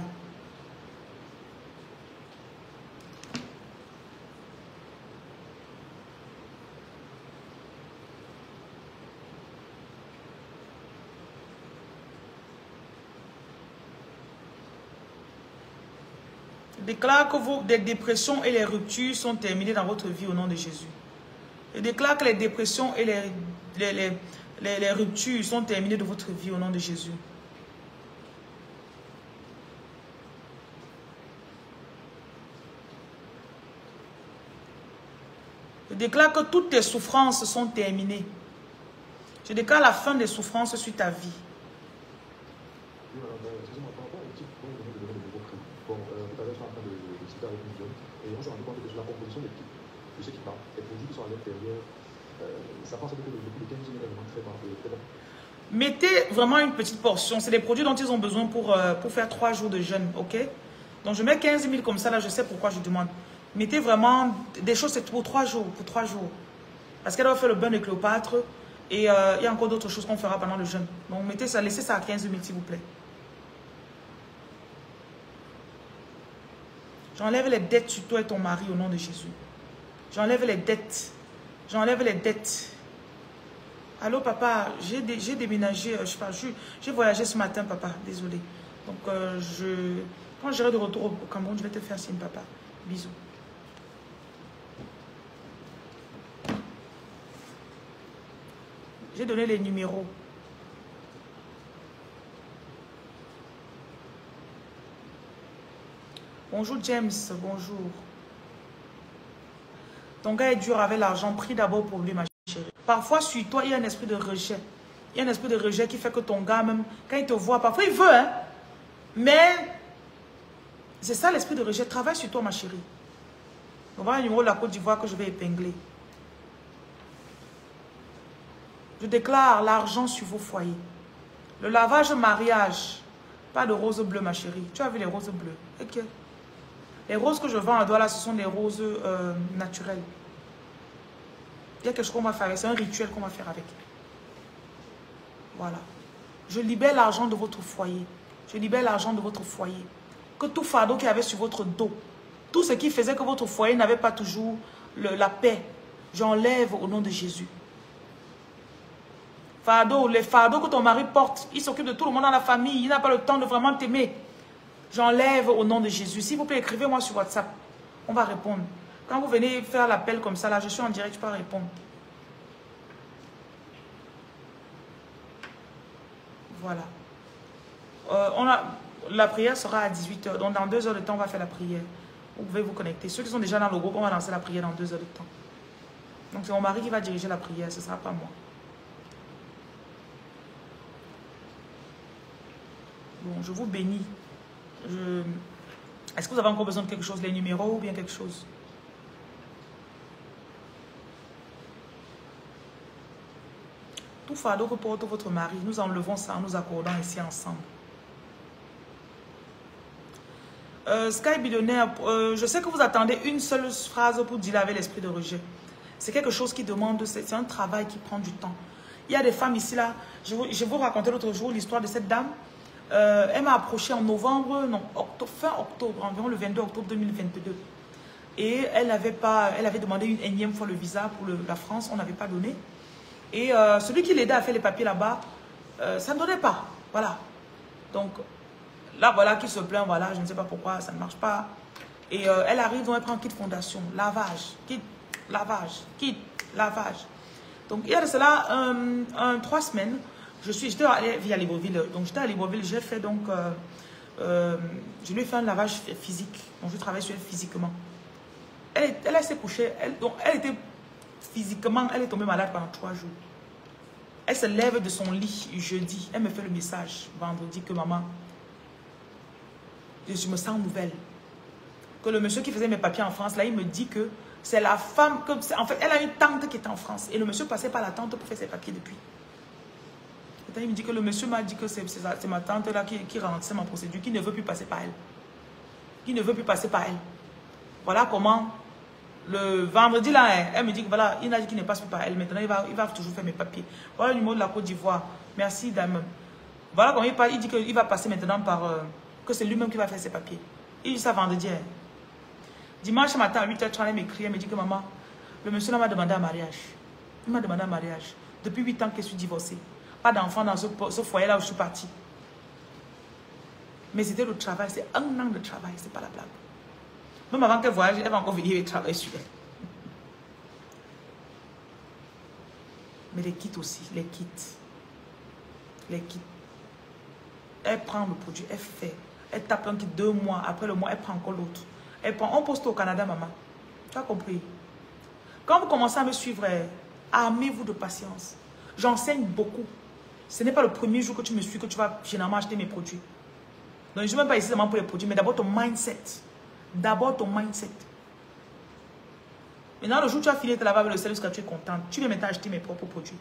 Je déclare que les dépressions et les ruptures sont terminées dans votre vie au nom de Jésus. Je déclare que les dépressions et les ruptures sont terminées de votre vie au nom de Jésus. Je déclare que toutes tes souffrances sont terminées. Je déclare la fin des souffrances sur ta vie. Excusez-moi, par rapport au type dont vous venez de donner le nouveau prix. Bon, tout à l'heure, je suis en train de discuter avec une jeune et on s'est rendu compte que sur la composition des types, de ceux qui parlent, les produits qui sont à l'intérieur, ça pense que le coût de 15 000 est vraiment très bas. Mettez vraiment une petite portion. C'est des produits dont ils ont besoin pour faire 3 jours de jeûne, ok? Donc je mets 15 000 comme ça, là, je sais pourquoi je demande. Mettez vraiment des choses, c'est pour 3 jours, Parce qu'elle doit faire le bain de Cléopâtre, Et il y a encore d'autres choses qu'on fera pendant le jeûne. Donc mettez ça, laissez ça à 15 000 s'il vous plaît. J'enlève les dettes sur toi et ton mari au nom de Jésus. J'enlève les dettes. J'enlève les dettes. Allô papa, j'ai déménagé, je sais pas, j'ai voyagé ce matin papa, désolé. Donc quand je serai de retour au Cameroun, je vais te faire signe papa. Bisous. J'ai donné les numéros. Bonjour James, bonjour. Ton gars est dur avec l'argent, prie d'abord pour lui ma chérie. Parfois sur toi, il y a un esprit de rejet. Il y a un esprit de rejet qui fait que ton gars même, quand il te voit, parfois il veut, hein. Mais, c'est ça l'esprit de rejet. Travaille sur toi ma chérie. On va le numéro de la Côte d'Ivoire que je vais épingler. Je déclare l'argent sur vos foyers. Le lavage mariage. Pas de roses bleues, ma chérie. Tu as vu les roses bleues? Ok. Les roses que je vends à Douala, ce sont des roses naturelles. Il y a quelque chose qu'on va faire avec. C'est un rituel qu'on va faire avec. Voilà. Je libère l'argent de votre foyer. Je libère l'argent de votre foyer. Que tout fardeau qu'il y avait sur votre dos, tout ce qui faisait que votre foyer n'avait pas toujours la paix, j'enlève au nom de Jésus. Fardeau, les fardeaux que ton mari porte, il s'occupe de tout le monde dans la famille, il n'a pas le temps de vraiment t'aimer. J'enlève au nom de Jésus. S'il vous plaît, écrivez-moi sur WhatsApp. On va répondre. Quand vous venez faire l'appel comme ça, là, je suis en direct, je peux répondre. Voilà. La prière sera à 18 h. Donc, dans 2 heures de temps, on va faire la prière. Vous pouvez vous connecter. Ceux qui sont déjà dans le groupe, on va lancer la prière dans 2 heures de temps. Donc, c'est mon mari qui va diriger la prière. Ce ne sera pas moi. Bon, je vous bénis. Est-ce que vous avez encore besoin de quelque chose, les numéros ou bien quelque chose? Tout fardeau que porte votre mari, nous enlevons ça en nous accordant ici ensemble. Sky Billionnaire, je sais que vous attendez une seule phrase pour dealer avec l'esprit de rejet. C'est quelque chose qui demande, c'est un travail qui prend du temps. Il y a des femmes ici là, je vais vous raconter l'autre jour l'histoire de cette dame. Elle m'a approché en novembre, non, fin octobre, environ le 22 octobre 2022. Et elle avait demandé une énième fois le visa pour la France, on n'avait pas donné. Et celui qui l'aidait à faire les papiers là-bas, ça ne donnait pas. Voilà. Donc, là, voilà qui se plaint, voilà, je ne sais pas pourquoi, ça ne marche pas. Et elle arrive, donc elle prend kit fondation, lavage, kit, lavage. Donc, il y a de cela 3 semaines, j'étais allée via Libreville. Donc, j'étais à Libreville, j'ai fait donc, je lui ai fait un lavage physique. Donc, je travaille sur elle physiquement. Elle s'est couchée, elle était physiquement, elle est tombée malade pendant 3 jours. Elle se lève de son lit jeudi, elle me fait le message vendredi que maman, je me sens nouvelle. Que le monsieur qui faisait mes papiers en France, là, il me dit que c'est la femme, en fait, elle a une tante qui était en France. Et le monsieur passait par la tante pour faire ses papiers depuis. Et il me dit que le monsieur m'a dit que c'est ma tante là qui ralentissait ma procédure, qui ne veut plus passer par elle. Qui ne veut plus passer par elle. Voilà comment, le vendredi là, elle me dit que voilà, il a dit qu'il ne passe plus par elle. Maintenant, il va toujours faire mes papiers. Voilà le numéro de la Côte d'Ivoire. Merci, dame. Voilà comment il dit qu'il va passer maintenant par... que c'est lui-même qui va faire ses papiers. Il dit ça vendredi. Dimanche matin à 8h30, elle m'écrit, elle me dit que maman, le monsieur m'a demandé un mariage. Il m'a demandé un mariage. Depuis 8 ans que je suis divorcée. Pas d'enfant dans ce foyer-là où je suis partie. Mais c'était le travail, c'est 1 an de travail, c'est pas la blague. Même avant qu'elle voyage, elle va encore venir et travailler sur elle. Mais les kits aussi, les kits. Les kits. Elle prend le produit, elle fait. Elle tape un kit 2 mois. Après le mois, elle prend encore l'autre. Elle prend, on poste au Canada, maman. Tu as compris? Quand vous commencez à me suivre, armez-vous de patience. J'enseigne beaucoup. Ce n'est pas le premier jour que tu me suis que tu vas généralement acheter mes produits. Donc, je ne suis même pas ici seulement pour les produits, mais d'abord ton mindset. D'abord ton mindset. Maintenant, le jour où tu as fini de te laver avec le sel, jusqu'à tu es contente, tu viens maintenant acheter mes propres produits.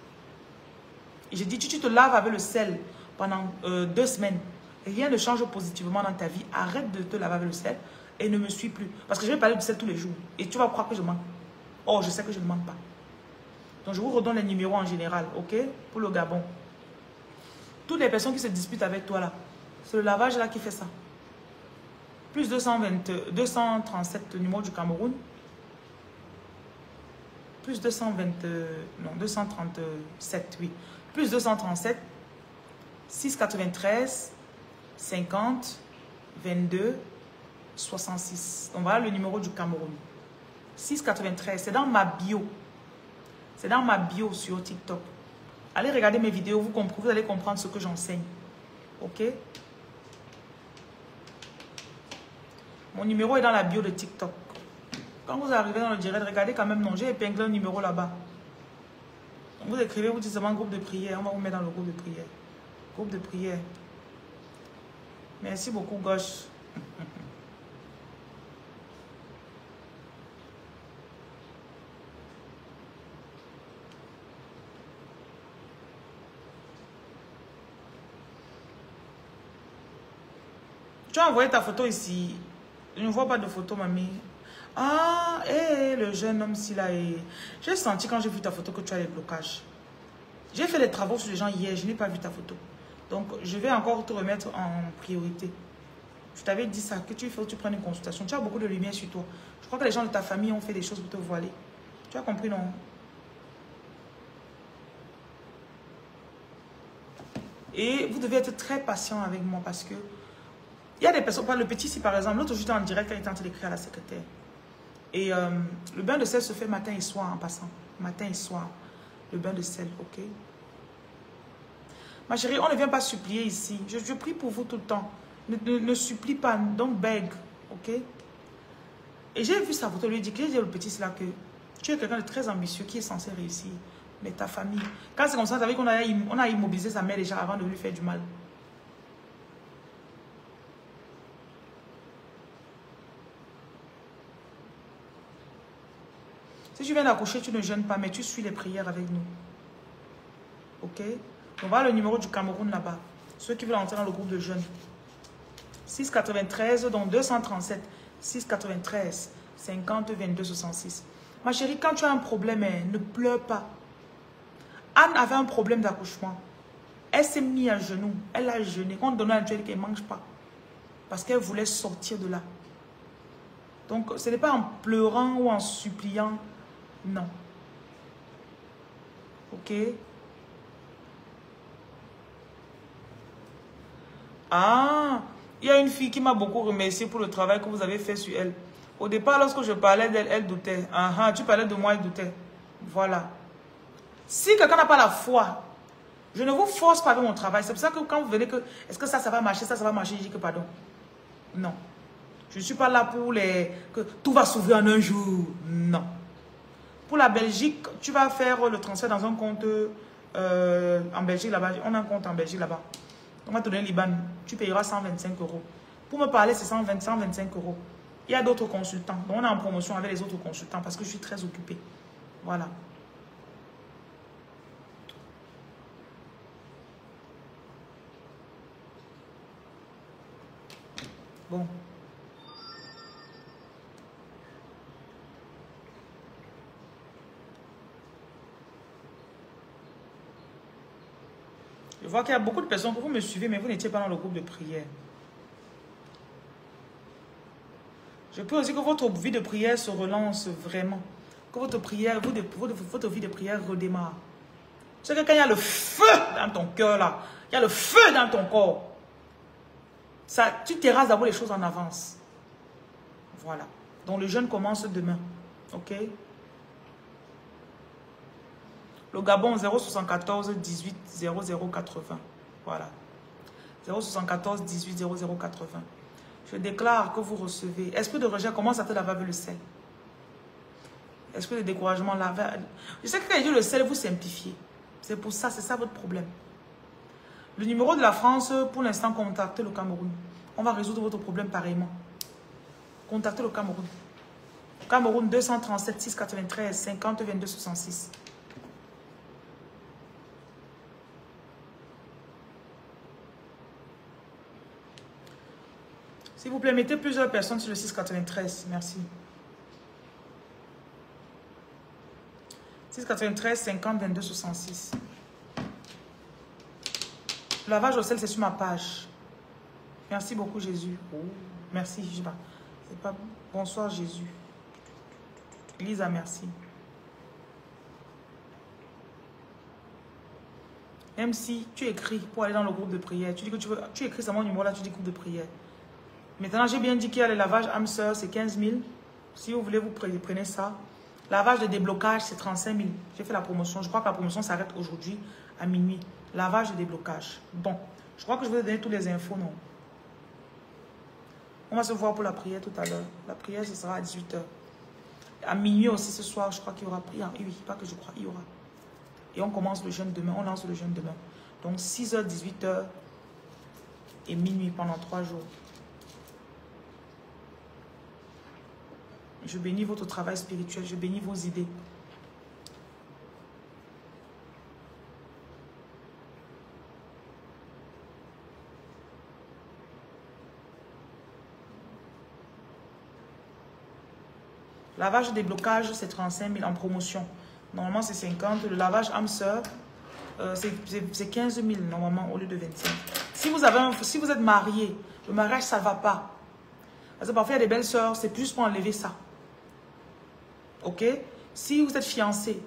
Et je dis, tu te laves avec le sel pendant 2 semaines. Rien ne change positivement dans ta vie. Arrête de te laver avec le sel et ne me suis plus. Parce que je vais parler du sel tous les jours. Et tu vas croire que je mens. Oh, je sais que je ne mens pas. Donc, je vous redonne les numéros en général, ok? Pour le Gabon. Toutes les personnes qui se disputent avec toi là, c'est le lavage là qui fait ça. Plus 237, le numéro du Cameroun. Plus 237, oui. Plus 237, 693, 50, 22, 66. Donc voilà le numéro du Cameroun. 693, c'est dans ma bio. C'est dans ma bio sur TikTok. Allez regarder mes vidéos, vous allez comprendre ce que j'enseigne. Ok? Mon numéro est dans la bio de TikTok. Quand vous arrivez dans le direct, regardez quand même, non, j'ai épinglé un numéro là-bas. Vous écrivez, vous dites seulement groupe de prière. On va vous mettre dans le groupe de prière. Groupe de prière. Merci beaucoup, gauche. Tu as envoyé ta photo ici. Je ne vois pas de photo, mamie. Ah, le jeune homme ici là. J'ai senti quand j'ai vu ta photo que tu as les blocages. J'ai fait les travaux sur les gens hier, je n'ai pas vu ta photo. Donc, je vais encore te remettre en priorité. Je t'avais dit ça, que tu prennes une consultation. Tu as beaucoup de lumière sur toi. Je crois que les gens de ta famille ont fait des choses pour te voiler. Tu as compris, non? Et vous devez être très patient avec moi parce que il y a des personnes, le petit ici par exemple, l'autre jour j'étais en direct quand il était en train d'écrire à la secrétaire. Et le bain de sel se fait matin et soir en passant. Matin et soir. Le bain de sel, ok? Ma chérie, on ne vient pas supplier ici. Je prie pour vous tout le temps. Ne supplie pas, don't beg, ok? Et j'ai vu sa photo, lui dit que j'ai dit au petit là que tu es quelqu'un de très ambitieux qui est censé réussir. Mais ta famille, quand c'est comme ça, vous savez qu'on a immobilisé sa mère déjà avant de lui faire du mal. Si tu viens d'accoucher, tu ne jeûnes pas, mais tu suis les prières avec nous. Ok? On va le numéro du Cameroun là-bas. Ceux qui veulent entrer dans le groupe de jeûne. 693, donc 237, 693, 50, 22, 66. Ma chérie, quand tu as un problème, ne pleure pas. Anne avait un problème d'accouchement. Elle s'est mise à genoux. Elle a jeûné. Quand on donnait à Dieu, qu'elle ne mange pas. Parce qu'elle voulait sortir de là. Donc, ce n'est pas en pleurant ou en suppliant. Non. Ok? Ah, il y a une fille qui m'a beaucoup remercié pour le travail que vous avez fait sur elle. Au départ, lorsque je parlais d'elle, elle doutait. Ah, tu parlais de moi, elle doutait. Voilà. Si quelqu'un n'a pas la foi, je ne vous force pas avec mon travail. C'est pour ça que quand vous venez que, est-ce que ça va marcher, ça va marcher, je dis que pardon. Non. Je ne suis pas là pour que tout va s'ouvrir en un jour. Non. Pour la Belgique, tu vas faire le transfert dans un compte en Belgique là-bas. On a un compte en Belgique là-bas. On va te donner l'IBAN. Tu payeras 125 €. Pour me parler, c'est 125 €. Il y a d'autres consultants. Donc, on est en promotion avec les autres consultants parce que je suis très occupée. Voilà. Bon. Je vois qu'il y a beaucoup de personnes que vous me suivez, mais vous n'étiez pas dans le groupe de prière. Je peux aussi que votre vie de prière se relance vraiment. Que votre prière, votre vie de prière redémarre. C'est que quand il y a le feu dans ton cœur là, il y a le feu dans ton corps. Ça, tu terrasses d'abord les choses en avance. Voilà. Donc le jeûne commence demain. Ok? Le Gabon 074 18 00 80. Voilà. 074 18 00 80. Je déclare que vous recevez. Esprit de rejet commence à te laver avec le sel. Esprit de découragement laver. Je sais que quand il dit le sel, vous simplifiez. C'est pour ça, c'est ça votre problème. Le numéro de la France, pour l'instant, contactez le Cameroun. On va résoudre votre problème pareillement. Contactez le Cameroun. Cameroun 237 693 50 22 66. S'il vous plaît, mettez plusieurs personnes sur le 693. Merci. 693 50 22 66. Le lavage au sel, c'est sur ma page. Merci beaucoup, Jésus. Oh, merci, je sais pas. C'est pas... Bonsoir, Jésus. Lisa, merci. Même si tu écris pour aller dans le groupe de prière, tu dis que tu écris sur mon numéro là, tu dis groupe de prière. Maintenant, j'ai bien dit qu'il y a le lavage âme sœur, c'est 15 000. Si vous voulez, vous prenez ça. Lavage de déblocage, c'est 35 000. J'ai fait la promotion. Je crois que la promotion s'arrête aujourd'hui à minuit. Lavage de déblocage. Bon, je crois que je vais vous donner toutes les infos, non? On va se voir pour la prière tout à l'heure. La prière, ce sera à 18h. À minuit aussi ce soir, je crois qu'il y aura prière. Oui, pas que je crois, il y aura. Et on commence le jeûne demain. On lance le jeûne demain. Donc 6h, 18h et minuit pendant 3 jours. Je bénis votre travail spirituel. Je bénis vos idées. Lavage de déblocage, c'est 35 000 en promotion. Normalement, c'est 50. Le lavage âme sœur, c'est 15 000 normalement au lieu de 25. Si vous êtes marié, le mariage, ça ne va pas. Parce que parfois, il y a des belles sœurs, c'est plus pour enlever ça. Ok? Si vous êtes fiancé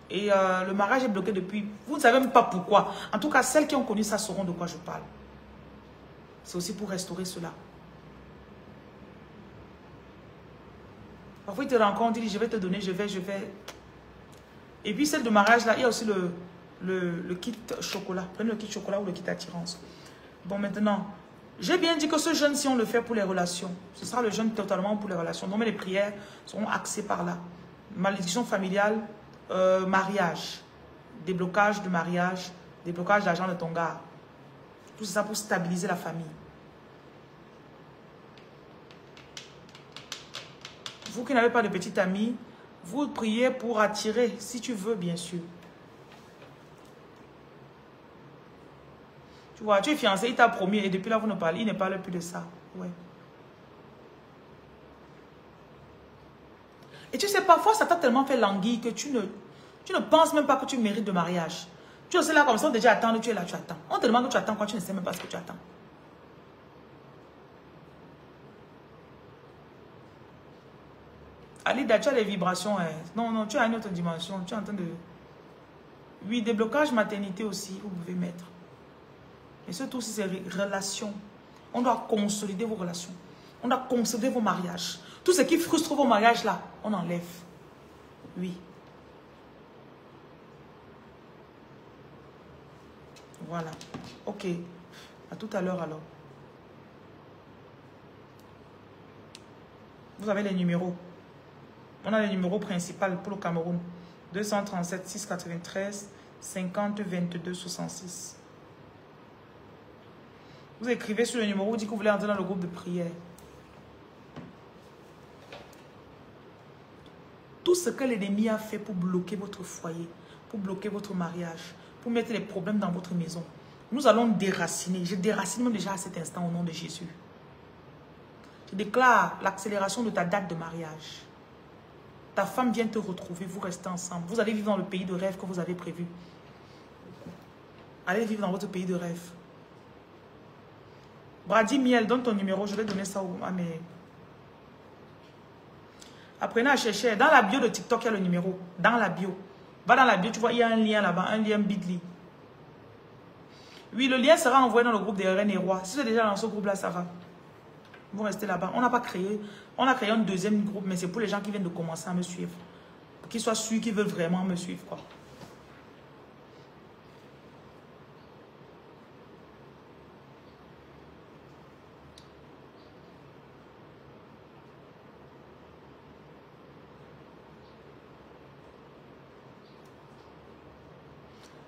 et le mariage est bloqué depuis, vous ne savez même pas pourquoi. En tout cas, celles qui ont connu ça sauront de quoi je parle. C'est aussi pour restaurer cela. Parfois, il te rencontre, il dit, je vais te donner, je vais. Et puis, celle de mariage, là, il y a aussi le kit chocolat. Prenez le kit chocolat ou le kit attirance. Bon, maintenant, j'ai bien dit que ce jeûne, si on le fait pour les relations, ce sera le jeûne totalement pour les relations. Donc, les prières seront axées par là. Malédiction familiale, mariage, déblocage de mariage, déblocage d'argent de ton gars. Tout ça pour stabiliser la famille. Vous qui n'avez pas de petite amie, vous priez pour attirer, si tu veux, bien sûr. Tu vois, tu es fiancé, il t'a promis et depuis là, vous ne parlez, il ne parle plus de ça. Ouais. Et tu sais, parfois, ça t'a tellement fait languir que tu ne penses même pas que tu mérites de mariage. Tu es là comme ça, on te dit attends, tu es là, tu attends. On te demande que tu attends quand tu ne sais même pas ce que tu attends. Alida, tu as des vibrations. Hein. Non, tu as une autre dimension. Tu es en train de... Oui, déblocage maternité aussi, vous pouvez mettre. Mais surtout, si c'est relations. On doit consolider vos relations. On doit consolider vos mariages. Tout ce qui frustre vos mariages là, on enlève. Oui. Voilà. Ok. À tout à l'heure alors. Vous avez les numéros. On a le numéro principal pour le Cameroun. 237 693 50 22 66. Vous écrivez sur le numéro, vous dites que vous voulez entrer dans le groupe de prière. Tout ce que l'ennemi a fait pour bloquer votre foyer, pour bloquer votre mariage, pour mettre les problèmes dans votre maison, nous allons déraciner. Je déracine même déjà à cet instant au nom de Jésus. Je déclare l'accélération de ta date de mariage. Ta femme vient te retrouver, vous restez ensemble. Vous allez vivre dans le pays de rêve que vous avez prévu. Allez vivre dans votre pays de rêve. Brady Miel, donne ton numéro, je vais donner ça à mes... Apprenez à chercher. Dans la bio de TikTok, il y a le numéro. Dans la bio. Va dans la bio, tu vois, il y a un lien là-bas, un lien Bitly. Oui, le lien sera envoyé dans le groupe des reines et rois. Si vous êtes déjà dans ce groupe-là, ça va. Vous restez là-bas. On n'a pas créé. On a créé un deuxième groupe, mais c'est pour les gens qui viennent de commencer à me suivre. Pour qu'ils soient sûrs qu'ils veulent vraiment me suivre, quoi.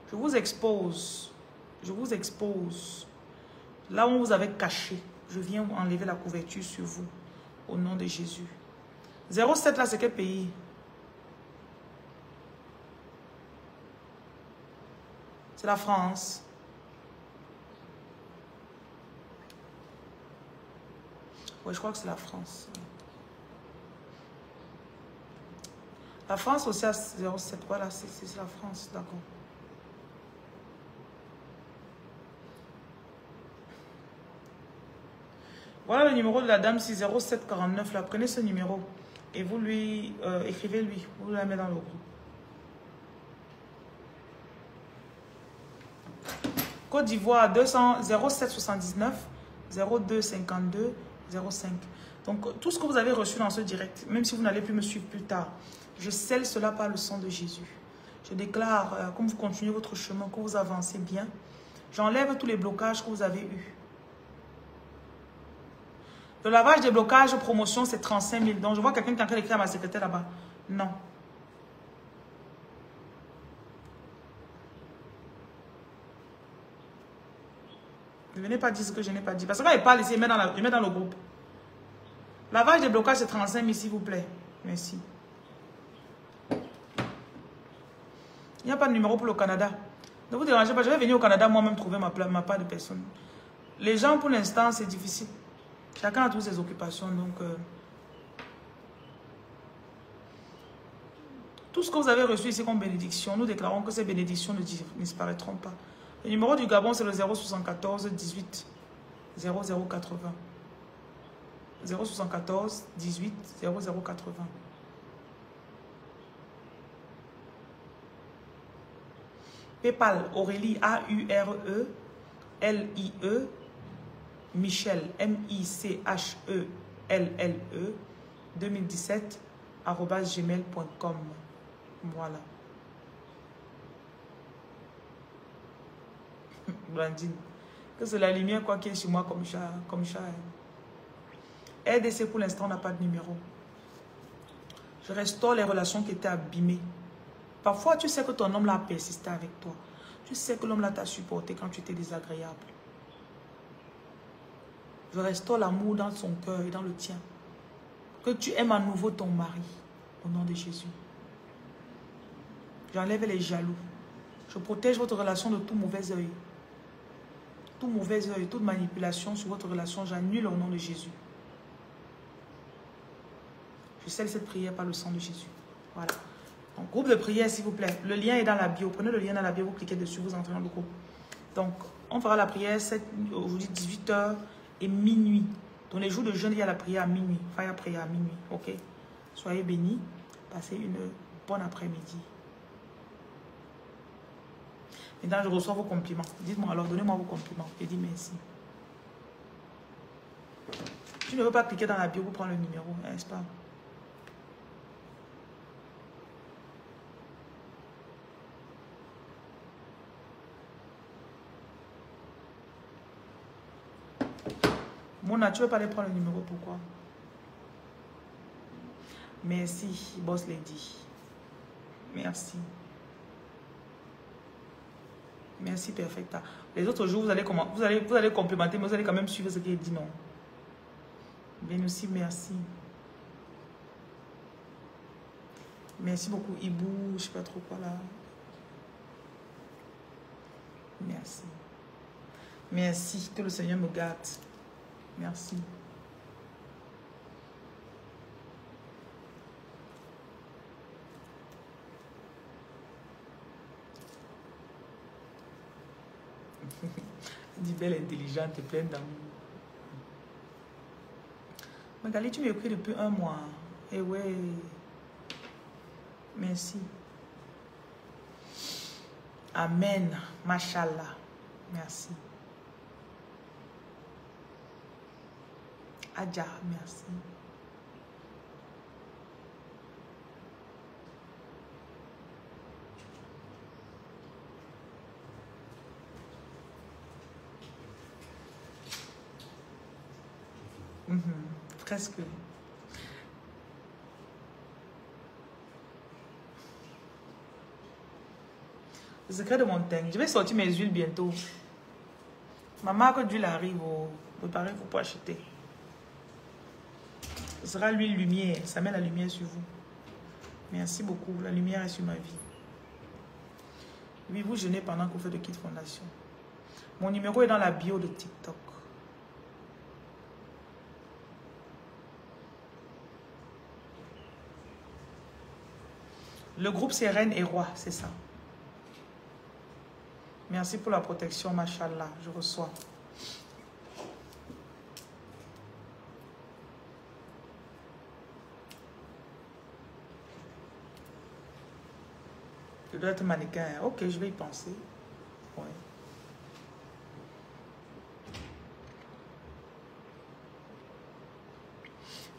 Je vous expose. Je vous expose. Là où on vous avait caché, je viens enlever la couverture sur vous. Au nom de Jésus. 07 là, c'est quel pays? C'est la France. Oui, je crois que c'est la France. La France aussi à 07. Voilà, c'est la France. D'accord. Voilà le numéro de la dame 60749. Là, prenez ce numéro et vous lui écrivez-lui. Vous la mettez dans le groupe. Côte d'Ivoire 0779 02 52 05. Donc, tout ce que vous avez reçu dans ce direct, même si vous n'allez plus me suivre plus tard, je scelle cela par le sang de Jésus. Je déclare, comme vous continuez votre chemin, que vous avancez bien, j'enlève tous les blocages que vous avez eus. Le lavage des blocages, promotion, c'est 35 000. Donc, je vois quelqu'un qui est en train d'écrire à ma secrétaire là-bas. Non. Ne venez pas dire ce que je n'ai pas dit. Parce que quand il parle ici, il met dans le groupe. Lavage des blocages, c'est 35 000, s'il vous plaît. Merci. Il n'y a pas de numéro pour le Canada. Ne vous dérangez pas, je vais venir au Canada moi-même trouver ma part de personne. Les gens, pour l'instant, c'est difficile. Chacun a toutes ses occupations, donc... Tout ce que vous avez reçu ici comme bénédiction, nous déclarons que ces bénédictions ne disparaîtront pas. Le numéro du Gabon, c'est le 074 18 0080. 074 18 0080. PayPal, Aurélie, AURELIE, Michel, MICHELLE, 2017, @gmail.com. Voilà. Blandine, que c'est la lumière quoi qui est sur moi comme chat. RDC pour l'instant, on n'a pas de numéro. Je restaure les relations qui étaient abîmées. Parfois, tu sais que ton homme l'a persisté avec toi. Tu sais que l'homme là t'a supporté quand tu étais désagréable. Je restaure l'amour dans son cœur et dans le tien. Que tu aimes à nouveau ton mari. Au nom de Jésus. J'enlève les jaloux. Je protège votre relation de tout mauvais œil. Tout mauvais œil, toute manipulation sur votre relation, j'annule au nom de Jésus. Je scelle cette prière par le sang de Jésus. Voilà. Donc, groupe de prière, s'il vous plaît. Le lien est dans la bio. Prenez le lien dans la bio, vous cliquez dessus, vous entrez dans le groupe. Donc, on fera la prière aujourd'hui 18h et minuit. Dans les jours de jeûne, il y a la prière à minuit. Fire prière à minuit. Ok? Soyez bénis. Passez une bonne après-midi. Maintenant, je reçois vos compliments. Dites-moi alors, donnez-moi vos compliments. Je dis merci. Tu ne veux pas cliquer dans la bio pour prendre le numéro, n'est-ce pas? Mona, tu ne veux pas aller prendre le numéro, pourquoi? Merci, Boss Lady. Merci. Merci, Perfecta. Les autres jours, vous allez complimenter, mais vous allez quand même suivre ce qu'il dit, non? Bien aussi, merci. Merci beaucoup, Ibou, je ne sais pas trop quoi là. Merci. Merci, que le Seigneur me gâte. Merci. Dis belle, intelligente et pleine d'amour. Magali, tu m'écris depuis 1 mois. Eh ouais. Merci. Amen. Mashallah. Merci. Adja, merci. Presque. Le secret de mon teint. Je vais sortir mes huiles bientôt. Ma marque d'huile arrive. Préparez-vous pour acheter. Ce sera l'huile lumière. Ça met la lumière sur vous. Merci beaucoup. La lumière est sur ma vie. Oui, vous jeûnez pendant que vous faites de Kit Fondation. Mon numéro est dans la bio de TikTok. Le groupe c'est reine et roi, c'est ça. Merci pour la protection, machallah, je reçois. Je dois être mannequin. Ok, je vais y penser. Ouais.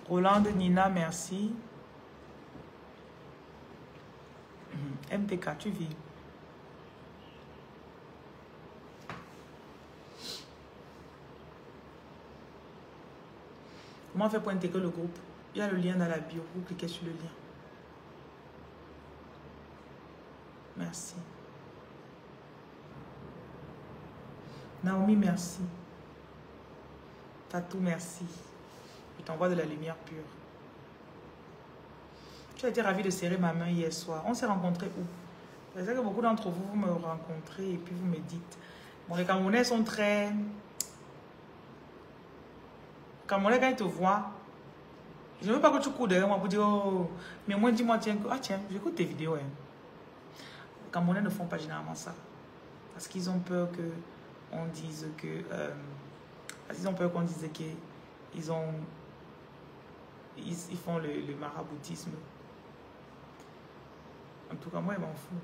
Rolande, Nina, merci. MTK, tu vis. Comment on fait pour intégrer le groupe? Il y a le lien dans la bio. Vous cliquez sur le lien. Merci. Naomi, merci. Tatou, merci. Je t'envoie de la lumière pure. Tu as été ravi de serrer ma main hier soir. On s'est rencontrés où? Je sais que beaucoup d'entre vous, vous me rencontrez et puis vous me dites. Bon, les Camerounais sont très... Camerounais, quand ils te voient, je ne veux pas que tu cours derrière moi pour dire, oh, mais moi, dis-moi, tiens, ah tiens, j'écoute tes vidéos. Hein. Les Camerounais ne font pas généralement ça. Parce qu'ils ont peur qu'on dise que... parce qu'ils ont peur qu'on dise qu'ils font le maraboutisme. En tout cas, moi, je m'en fous.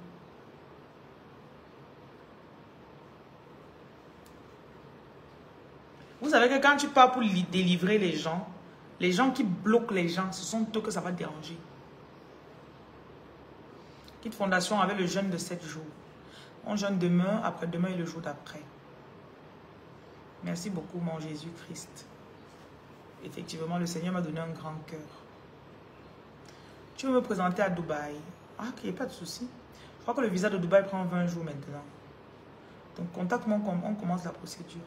Vous savez que quand tu pars pour délivrer les gens qui bloquent les gens, ce sont eux que ça va déranger. Kit Fondation avait le jeûne de 7 jours. On jeûne demain, après-demain et le jour d'après. Merci beaucoup, mon Jésus-Christ. Effectivement, le Seigneur m'a donné un grand cœur. Tu veux me présenter à Dubaï? Ah, il n'y a pas de souci. Je crois que le visa de Dubaï prend 20 jours maintenant. Donc, contacte-moi, on commence la procédure.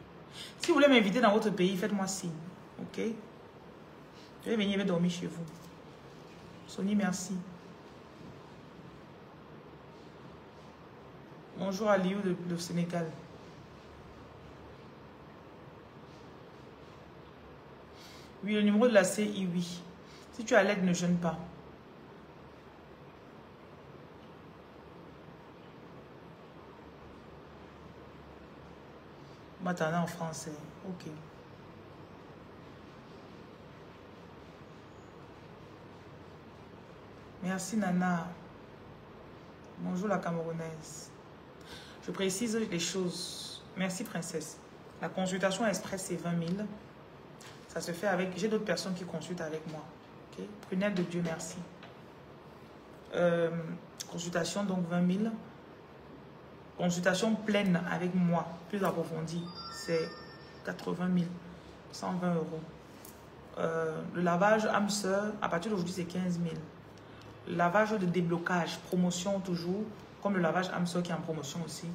Si vous voulez m'inviter dans votre pays, faites-moi signe. Ok? Je vais venir, je vais dormir chez vous. Sony, merci. Bonjour à Liu de Sénégal. Oui, le numéro de la CI, oui. Si tu as l'aide, ne jeûne pas. M'attendez en français. Ok. Merci Nana. Bonjour la Camerounaise. Je précise les choses. Merci princesse. La consultation express c'est 20 000. Ça se fait avec... J'ai d'autres personnes qui consultent avec moi. Okay? Prunelle de Dieu, merci. Consultation donc 20 000. Consultation pleine avec moi, plus approfondie, c'est 80 000, 120 euros. Le lavage âme sœur, à partir d'aujourd'hui, c'est 15 000. Le lavage de déblocage, promotion toujours, comme le lavage âme sœur qui est en promotion aussi,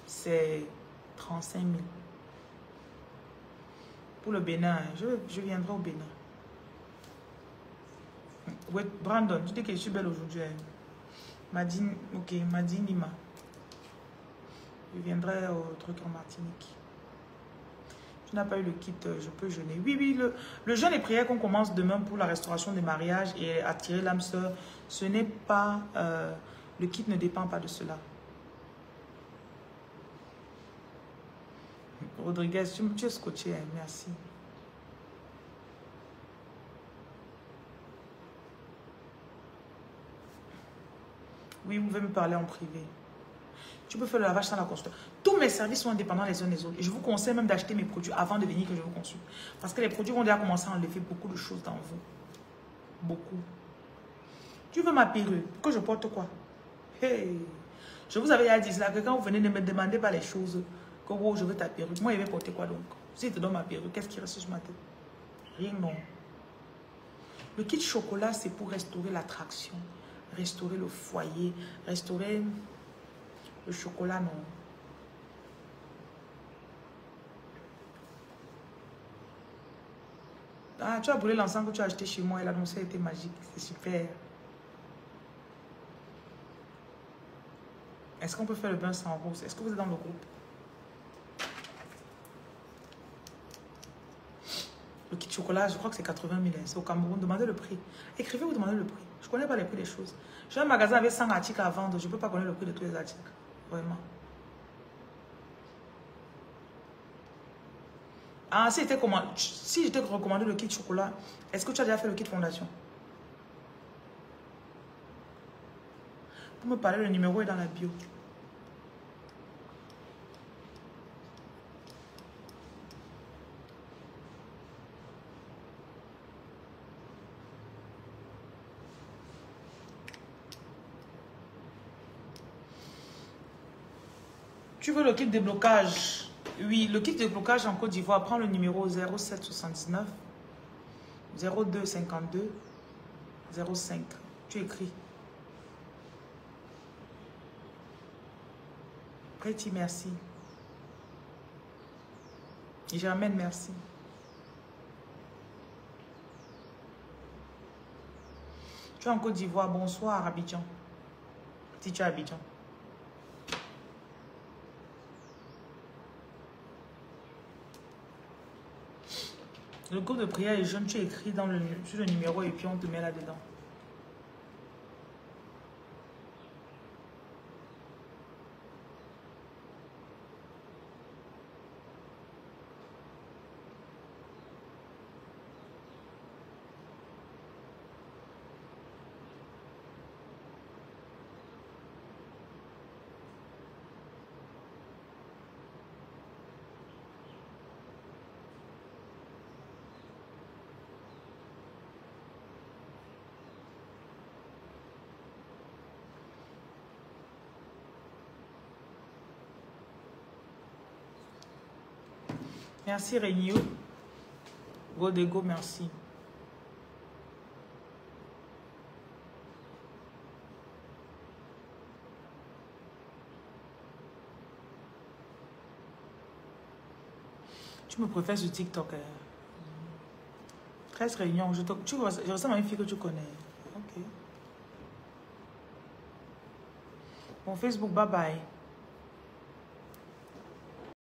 c'est 35 000. Pour le Bénin, je viendrai au Bénin. Ouais, Brandon, tu dis que je suis belle aujourd'hui. Madine, ok, Madine Lima. Je viendrai au truc en Martinique. Tu n'as pas eu le kit, je peux jeûner. Oui, oui, le jeûne et prière qu'on commence demain pour la restauration des mariages et attirer l'âme sœur, ce n'est pas... le kit ne dépend pas de cela. Rodriguez, tu es scotché, hein, merci. Oui, vous pouvez me parler en privé. Tu peux faire le lavage sans la consultation. Tous mes services sont indépendants les uns des autres. Et je vous conseille même d'acheter mes produits avant de venir que je vous consulte. Parce que les produits vont déjà commencer à enlever beaucoup de choses dans vous. Beaucoup. Tu veux ma perruque? Que je porte quoi? Hey! Je vous avais déjà dit cela, que quand vous venez, ne me demandez pas les choses. Que oh, je veux ta perruque. Moi, je vais porter quoi donc? Si je te donne ma perruque, qu'est-ce qui reste sur ma tête? Rien, non. Le kit chocolat, c'est pour restaurer l'attraction. Restaurer le foyer. Restaurer... Le chocolat, non. Ah, tu as brûlé l'encens que tu as acheté chez moi et l'annonce a été magique. C'est super. Est-ce qu'on peut faire le bain sans rose? Est-ce que vous êtes dans le groupe? Le kit chocolat, je crois que c'est 80 000. C'est au Cameroun. Demandez le prix. Écrivez, vous demandez le prix. Je ne connais pas les prix des choses. J'ai un magasin avec 100 articles à vendre. Je ne peux pas connaître le prix de tous les articles. Vraiment. Ah, si je t'ai recommandé le kit chocolat, est-ce que tu as déjà fait le kit fondation? Pour me parler, le numéro est dans la bio. Tu veux le kit déblocage? Oui, le kit déblocage en Côte d'Ivoire, prends le numéro 0779 02 52 05. Tu écris. Pretty, merci. Germaine, merci. Tu es en Côte d'Ivoire, bonsoir Abidjan. Si tu es à Abidjan. Le groupe de prière est jeune, tu écris sur le numéro et puis on te met là-dedans. Merci Renew. Godego, merci. Tu me préfères sur TikTok. 13 réunions. Je ressemble à une fille que tu connais. Ok. Bon, Facebook, bye bye.